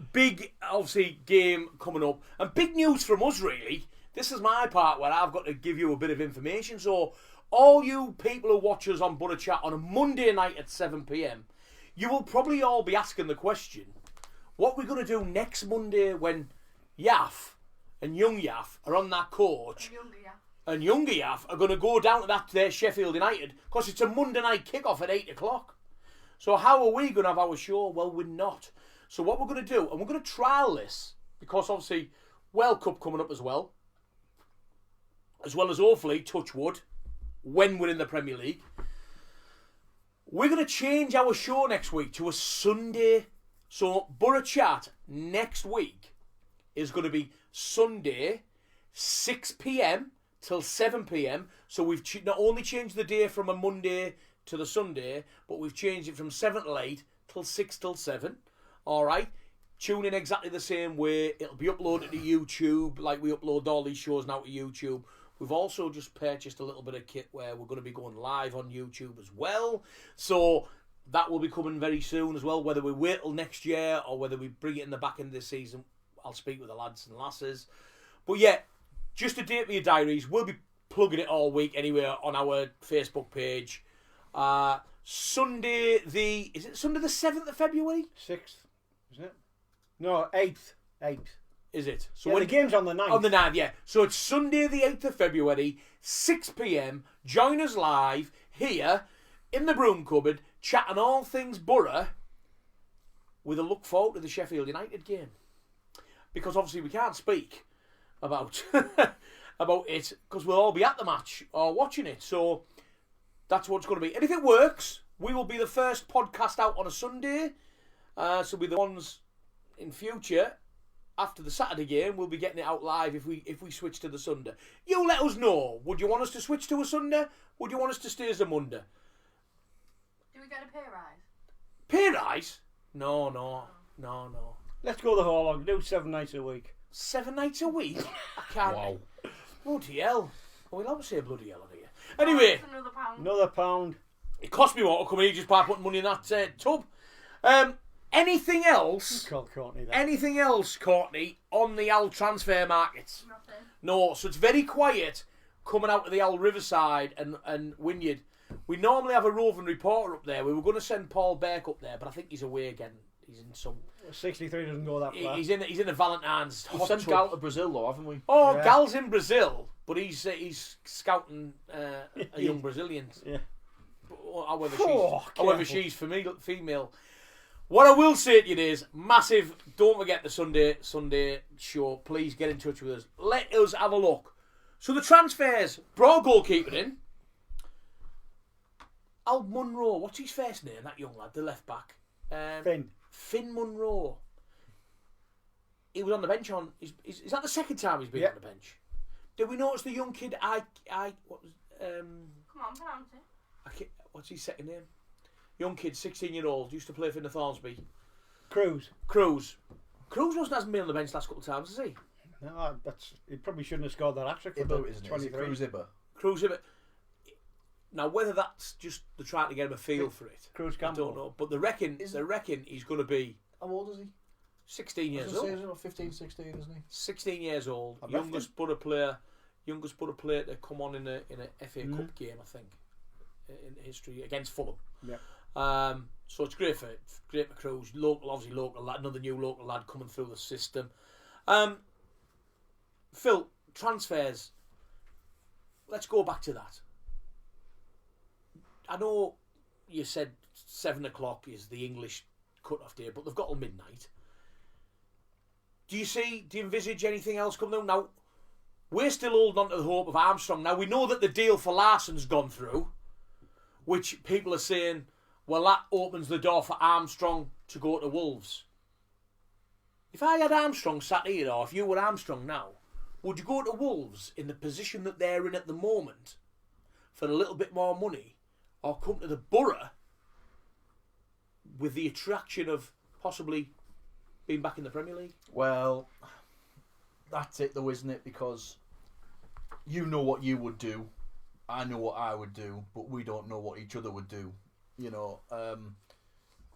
obviously, game coming up. And big news from us, really. This is my part where I've got to give you a bit of information. So, all you people who watch us on Boro Chat on a Monday night at 7 p.m, you will probably all be asking the question, what we're going to do next Monday when Yaff and Young Yaff are on that coach. And Younger Yaff are going to go down to that there Sheffield United because it's a Monday night kick-off at 8 o'clock. So how are we going to have our show? Well, we're not. So what we're going to do, and we're going to trial this, because obviously World Cup coming up as well as hopefully, touch wood, when we're in the Premier League. We're going to change our show next week to a Sunday. So Boro Chat next week is going to be Sunday, 6 p.m. till 7 p.m. So we've not only changed the day from a Monday to the Sunday, but we've changed it from 7 till 8 till 6 till 7. All right? Tune in exactly the same way. It'll be uploaded to YouTube like we upload all these shows now to YouTube. We've also just purchased a little bit of kit where we're going to be going live on YouTube as well. So that will be coming very soon as well. Whether we wait till next year or whether we bring it in the back end of this season, I'll speak with the lads and lasses. But yeah, just a date for your diaries. We'll be plugging it all week anyway on our Facebook page. Sunday the 7th of February? 6th, isn't it? No, 8th. 8th. Is it? So when the game's on the 9th. On the 9th, yeah. So it's Sunday the 8th of February, 6 p.m. Join us live here in the Broom Cupboard, chatting all things Boro, with a look forward to the Sheffield United game. Because obviously we can't speak about about it because we'll all be at the match or watching it. So that's what it's going to be. And if it works, we will be the first podcast out on a Sunday. So we'll be the ones in future. After the Saturday game, we'll be getting it out live if we switch to the Sunday. You let us know. Would you want us to switch to a Sunday? Would you want us to stay as a Monday? Do we get a pay rise? Pay rise? No. Let's go the whole log. Do 7 nights a week. 7 nights a week? I can't. Wow. Bloody hell. Oh, we'll always say bloody hell on here. Anyway, That's another pound. Another £1. it cost me more to come in just by putting money in that tub. Anything else? Called Courtney that. Anything else, Courtney, on the Al transfer markets? Nothing. No, so it's very quiet coming out of the Al Riverside and Wynyard. We normally have a roving reporter up there. We were going to send Paul Beck up there, but I think he's away again. He's in some. 63 doesn't go that far. He's in the Valentine's We've hot sent tub. Gal to Brazil, though, haven't we? Oh, Yeah. Gal's in Brazil, but he's scouting a young Brazilian. Yeah. However, careful. she's female. What I will say to you is, massive, don't forget the Sunday show. Please get in touch with us. Let us have a look. So the transfers, Bro goalkeeper in. Al Munro, what's his first name, that young lad, the left back? Finn Munro. He was on the bench on, is that the second time he's been on the bench? Did we notice the young kid, Come on, pronounce it. what's his second name? Young kid, 16-year-old, used to play for Northornsby. Cruz. Cruz hasn't been on the bench last couple of times, has he? No, he probably shouldn't have scored that hat-trick for Ibba, the isn't it? 23. Cruz Ibba. Cruz, now whether that's just they're trying to get him a feel for it, Cruz I Campbell. don't know. But they reckon he's going to be How old is he? 16 years I was old. gonna say, he's 15, 16, isn't he? 16 years old. I Youngest Boro player to come on in a FA Cup game, I think, in history against Fulham. Yeah. So it's great for Cruz. Local lad, another new local lad coming through the system. Phil, transfers. Let's go back to that. I know you said 7 o'clock is the English cut-off day, but they've got till midnight. Do you envisage anything else coming down? Now, we're still holding on to the hope of Armstrong. Now, we know that the deal for Larsson's gone through, which people are saying, well, that opens the door for Armstrong to go to Wolves. If I had Armstrong sat here, or if you were Armstrong now, would you go to Wolves in the position that they're in at the moment for a little bit more money, or come to the Boro with the attraction of possibly being back in the Premier League? Well, that's it though, isn't it? Because you know what you would do, I know what I would do, but we don't know what each other would do. You know,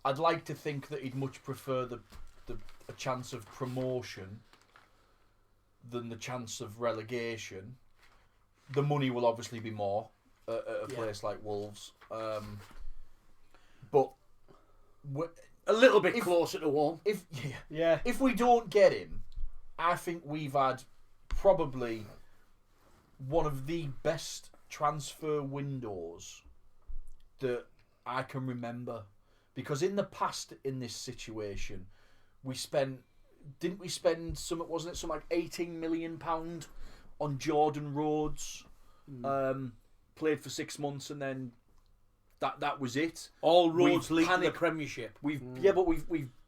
I'd like to think that he'd much prefer a chance of promotion than the chance of relegation. The money will obviously be more at a place like Wolves, but a little bit closer to home. If we don't get him, I think we've had probably one of the best transfer windows that I can remember. Because in the past, in this situation, didn't we spend wasn't it some like £18 million on Jordan Rhodes? Played for 6 months and then that was it. All roads lead to the Premiership. We've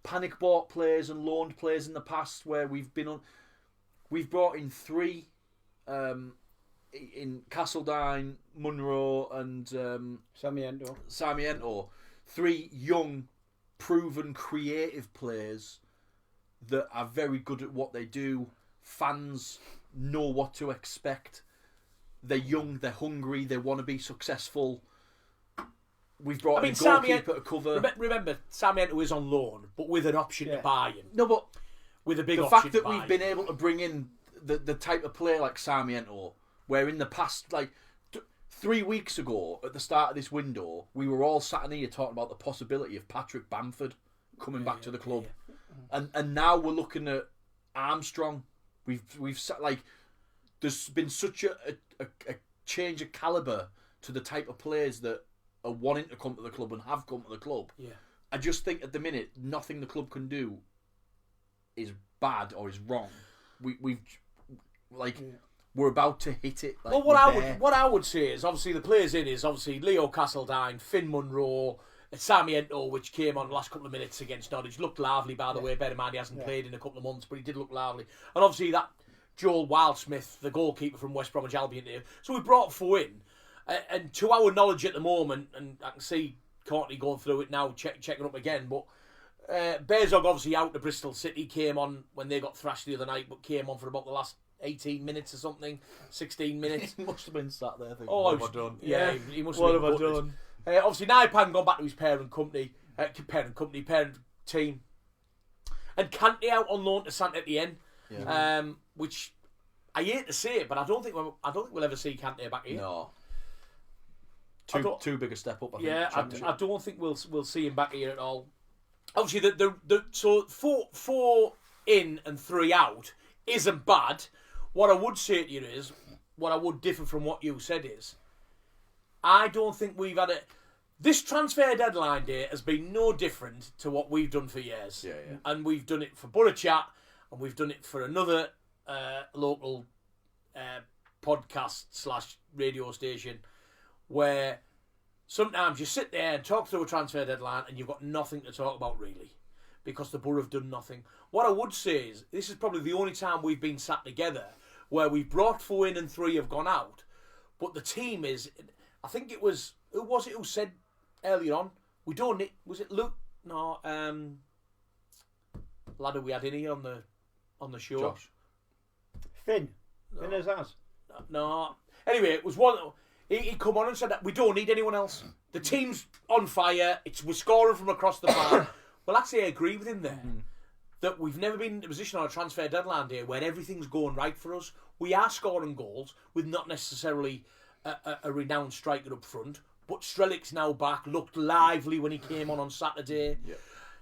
panic bought players and loaned players in the past where we've brought in 3 in Castledine, Munro, and Sarmiento, 3 young, proven, creative players that are very good at what they do. Fans know what to expect. They're young, they're hungry, they want to be successful. We've brought in a goalkeeper to cover. Remember, Sarmiento is on loan, but with an option to buy him. No, but with a big the option fact that to buy we've been able to bring in the type of player like Sarmiento, where in the past, 3 weeks ago at the start of this window, we were all sat in here talking about the possibility of Patrick Bamford coming back to the club, and now we're looking at Armstrong. We've there's been such a change of calibre to the type of players that are wanting to come to the club and have come to the club. Yeah. I just think at the minute nothing the club can do is bad or is wrong. We're about to hit it. Well, what I would say is obviously the players in is obviously Leo Castledine, Finn Munro, Sarmiento, which came on the last couple of minutes against Norwich, looked lively by the way. Bear in mind he hasn't played in a couple of months, but he did look lively. And obviously that Joel Wildsmith, the goalkeeper from West Bromwich Albion, here. So we brought 4 in. And to our knowledge at the moment, and I can see Courtney going through it now, checking up again, but Bearzog obviously out to Bristol City, came on when they got thrashed the other night, but came on for about the last 18 minutes or something, 16 minutes. He must have been sat there thinking, what have I done? Yeah, he must have been What have I done? Obviously, Naipan gone back to his parent team. And Kante out on loan to Saint Etienne, which I hate to say it, but I don't think we'll ever see Kante back here. No. Too big a step up, I think. Yeah, I don't think we'll see him back here at all. Obviously, so 4 in and 3 out isn't bad. What I would say to you is, what I would differ from what you said is, I don't think we've had this transfer deadline day has been no different to what we've done for years. Yeah. And we've done it for Boro Chat, and we've done it for another local podcast / radio station, where sometimes you sit there and talk through a transfer deadline and you've got nothing to talk about really, because the Borough have done nothing. What I would say is, this is probably the only time we've been sat together where we've brought 4 in and 3 have gone out, but the team is, I think it was, who was it who said earlier on, we don't need, was it Luke? No, lad who we had in here on the show. Josh. Finn as us. No. Anyway, it was one. He come on and said that we don't need anyone else. The team's on fire. We're scoring from across the park. Well, actually, I agree with him there. That we've never been in a position on a transfer deadline day where everything's going right for us. We are scoring goals with not necessarily a renowned striker up front. But Strelic's now back, looked lively when he came on Saturday. Yeah.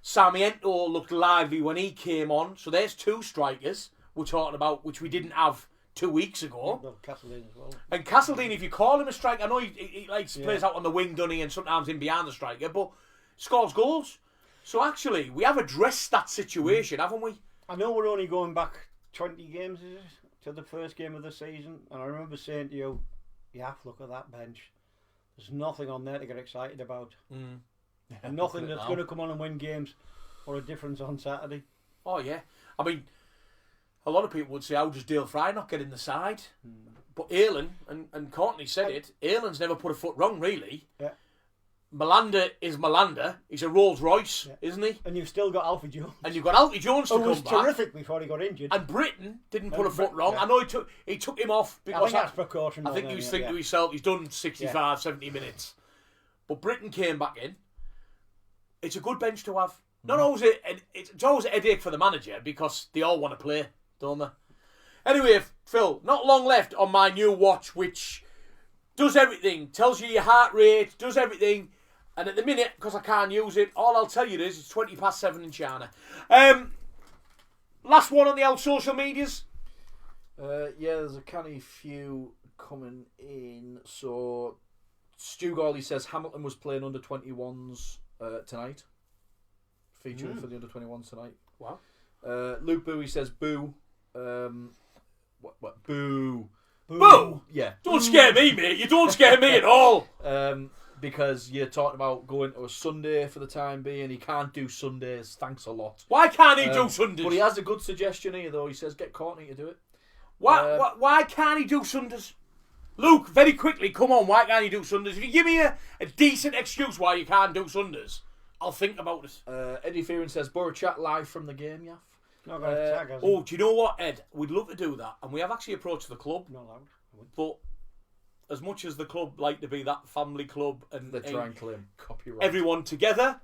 Sarmiento looked lively when he came on. So there's 2 strikers we're talking about, which we didn't have 2 weeks ago. Well, Castledine as well. And Castledine, if you call him a striker, I know he likes to plays out on the wing, doesn't he, and sometimes in behind the striker, but scores goals. So actually, we have addressed that situation, haven't we? I know we're only going back 20 games, is it, to the first game of the season, and I remember saying to you, look at that bench. There's nothing on there to get excited about. And nothing that's going to come on and win games or a difference on Saturday. Oh, yeah. I mean, a lot of people would say, how does Dale Fry not get in the side? But Aylan, and Courtney said it, Aylan's never put a foot wrong, really. Yeah. Malander is Malander. He's a Rolls Royce, isn't he? And you've still got Alfie Jones. And you've got Alfie Jones to come back. Who was terrific before he got injured. And Britain didn't put a foot wrong. I know he took him off because I think that's precaution. I think he was thinking to himself, he's done 65, 70 minutes. But Britain came back in. It's a good bench to have. It's always a headache for the manager because they all want to play, don't they? Anyway, Phil, not long left on my new watch, which does everything, tells you your heart rate, does everything. And at the minute, because I can't use it, all I'll tell you is it's 7:20 in China. Last one on the old social medias. There's a canny few coming in. So, Stu Gawley says Hamilton was playing under 21s tonight. Featuring for the under 21s tonight. Wow. Luke Bowie says boo. What? Boo. Boo! Yeah. Don't scare me, mate. You don't scare me at all. Because you're talking about going to a Sunday for the time being. He can't do Sundays. Thanks a lot. Why can't he do Sundays? But he has a good suggestion here, though. He says get Courtney to do it. Why can't he do Sundays? Luke, very quickly, come on, why can't he do Sundays? If you give me a decent excuse why you can't do Sundays, I'll think about it. Eddie Fearon says, Boro chat live from the game, Yaff. Not going to tag us. Oh, do you know what, Ed? We'd love to do that, and we have actually approached the club. Not allowed. But as much as the club like to be that family club and They try and claim copyright. everyone together,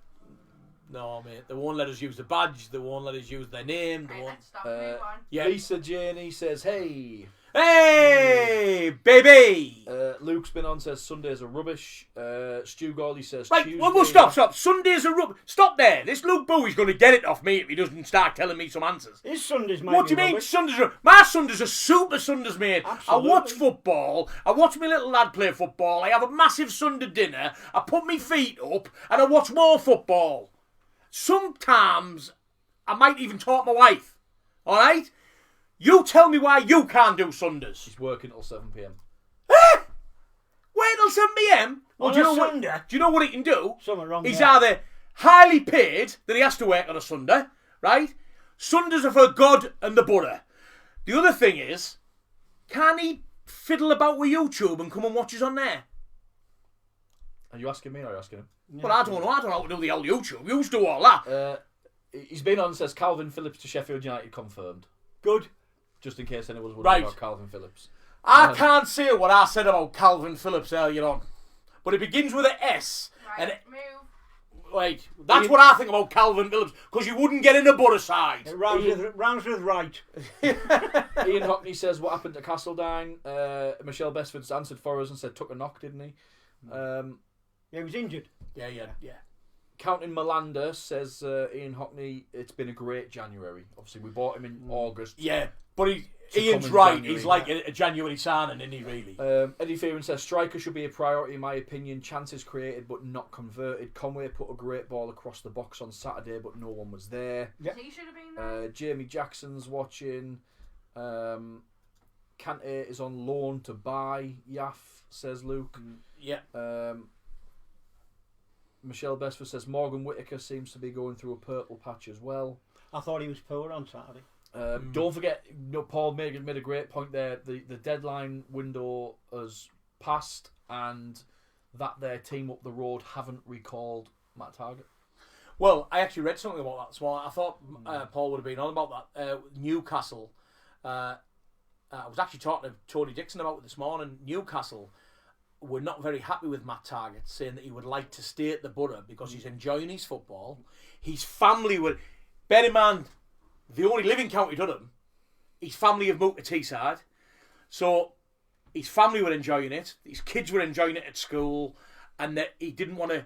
no, mate, they won't let us use the badge. They won't let us use their name. They Right, won't. let's stop. Move on. Yeah. Lisa Janey says, hey. Hey, baby. Luke's been on, says Sundays are rubbish. Stu Gawley says Right, Tuesday. well, stop. Sundays are rubbish. Stop there. This Luke Bowie's going to get it off me if he doesn't start telling me some answers. His Sundays might What do be you mean rubbish. Sundays are... My Sundays are super Sundays, mate. Absolutely. I watch football. I watch my little lad play football. I have a massive Sunday dinner. I put my feet up and I watch more football. Sometimes I might even talk to my wife. All right? You tell me why you can't do Sundays. He's working till 7 p.m. Wait till 7 p.m. Well, On do you a know what? Sunday? Do you know what he can do? Something wrong He's there. either highly paid that he has to work on a Sunday, right? Sundays are for God and the Boro. The other thing is, can he fiddle about with YouTube and come and watch us on there? Are you asking me or are you asking him? Well, I don't know. I don't know how to do the old YouTube. You do all that. He's been on, says Calvin Phillips to Sheffield United confirmed. Good. Just in case anyone's wondering Right. about Calvin Phillips. I can't say what I said about Calvin Phillips earlier on, but it begins with an S. Right, And move. wait, that's what I think about Calvin Phillips, because you wouldn't get in a Boro side. It rounds with right. Ian Hockney says, what happened to Castledine? Michelle Bestford's answered for us and said took a knock, didn't he? Yeah, he was injured. Yeah. Counting Melander says Ian Hockney, it's been a great January. Obviously, we bought him in August. Yeah, but To Ian's come in right. January. He's like a January signing, isn't he, really? Eddie Fearon says striker should be a priority in my opinion. Chances created but not converted. Conway put a great ball across the box on Saturday, but no one was there. He should have been there. Jamie Jackson's watching. Kante is on loan to buy. Yaff, says Luke. Yeah. Michelle Bestford says Morgan Whittaker seems to be going through a purple patch as well. I thought he was poor on Saturday. Don't forget, Paul made a great point there. The deadline window has passed, and that their team up the road haven't recalled Matt Targett. Well, I actually read something about that this morning. I thought Paul would have been on about that. Newcastle. I was actually talking to Tony Dixon about it this morning. Newcastle were not very happy with Matt Targett, saying that he would like to stay at the Boro because he's enjoying his football. His family would... Bear in mind, the only living county Durham, his family have moved to Teesside. So his family were enjoying it. His kids were enjoying it at school. And that he didn't want to...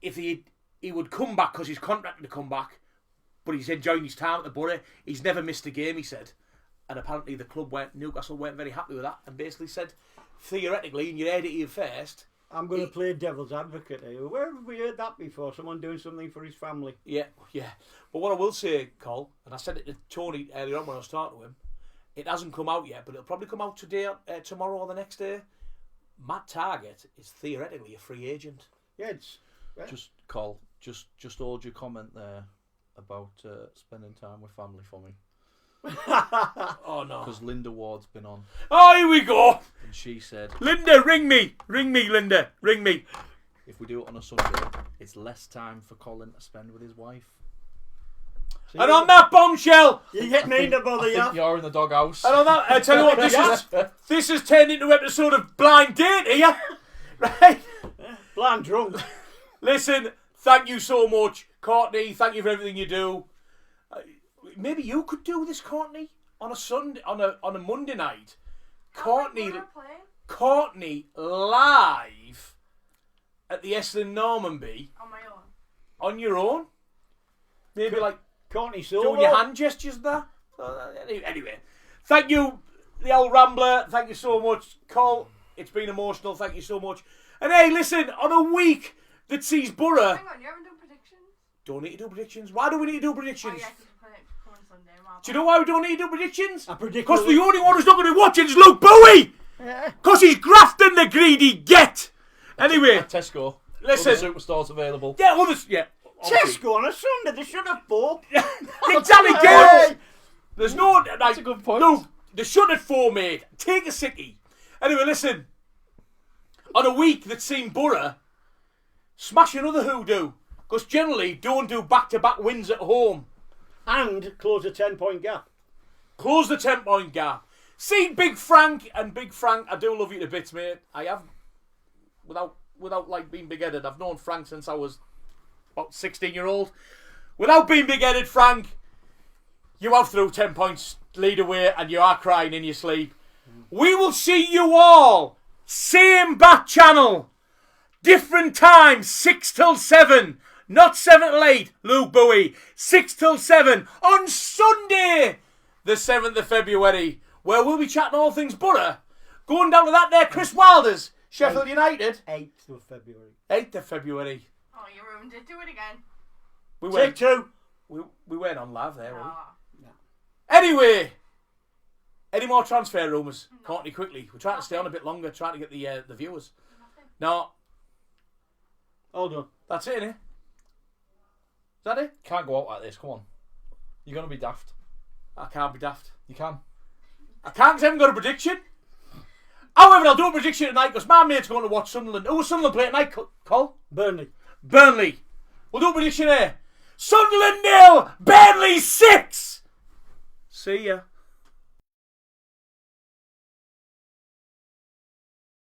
If he would come back because he's contracted to come back, but he's enjoying his time at the Boro. He's never missed a game, he said. And apparently the club Newcastle weren't very happy with that and basically said, theoretically, and you heard it here first. I'm going to play devil's advocate here. Where have we heard that before? Someone doing something for his family. Yeah. But what I will say, Cole, and I said it to Tony earlier on when I was talking to him, it hasn't come out yet, but it'll probably come out today, tomorrow or the next day. Matt Targett is theoretically a free agent. Yeah, it's... Just hold your comment there about spending time with family for me. Oh, no. Because Linda Ward's been on, Oh, here we go. and she said, Linda, ring me, Linda, ring me. if we do it on a Sunday, it's less time for Colin to spend with his wife. And on that bombshell, You get me to bother I think you. you're in the doghouse. and on that, I tell you what, this has turned into an episode of Blind Date here. Right? Blind drunk. Listen, thank you so much, Courtney. Thank you for everything you do. Maybe you could do this, Courtney, on a Sunday, on a Monday night. Courtney live at the Esslin Normanby On my own. on your own. Maybe like Courtney Silver. doing your hand gestures there. Anyway, thank you, the old Rambler. Thank you so much, Cole. It's been emotional. Thank you so much. And hey, listen, on a week that sees Boro. Hang on, you haven't done predictions? Don't need to do predictions. Why do we need to do Oh, predictions? yeah, because we're playing coming Sunday. Do you know why we don't need to do predictions? I predict... Because the only one who's not going to be watching is Luke Bowie! Because he's grafting the greedy get! Anyway, Tesco. listen. Other superstores available. Yeah, others, yeah. Tesco on a Sunday, they should have bought. Exactly, Gale! There's no... Like, That's a good point. Luke, They shouldn't have 4, mate. Take a sickie. Anyway, listen. On a week that's seen Boro smash another hoodoo, because generally don't do back-to-back wins at home. And close a 10-point gap. Close the 10-point gap. See Big Frank, and Big Frank, I do love you to bits, mate. I have, without like being big-headed, I've known Frank since I was about 16-year-old. Without being big-headed, Frank, you have threw 10 points lead away and you are crying in your sleep. We will see you all, same bat channel, different time, 6 till 7, not 7 till 8, Luke Bowie, 6 till 7 on Sunday, the 7th of February, where we'll be chatting all things Boro. Going down to that there, Chris Wilder's, Sheffield United. 8th of February. 8th of February. Oh, you ruined it. Do it again. Take 2. We went on live there, were we? Ah. Anyway, any more transfer rumours? Courtney, quickly. We're trying to stay on a bit longer, trying to get the viewers. No. All done. That's it, innit? Is that it? Can't go out like this. Come on. You're going to be daft. I can't be daft. You can. I can't because I haven't got a prediction. However, I'll do a prediction tonight because my mate's going to watch Sunderland. Who was Sunderland play tonight, Cole? Burnley. We'll do a prediction here. Sunderland 0, Burnley 6. See ya.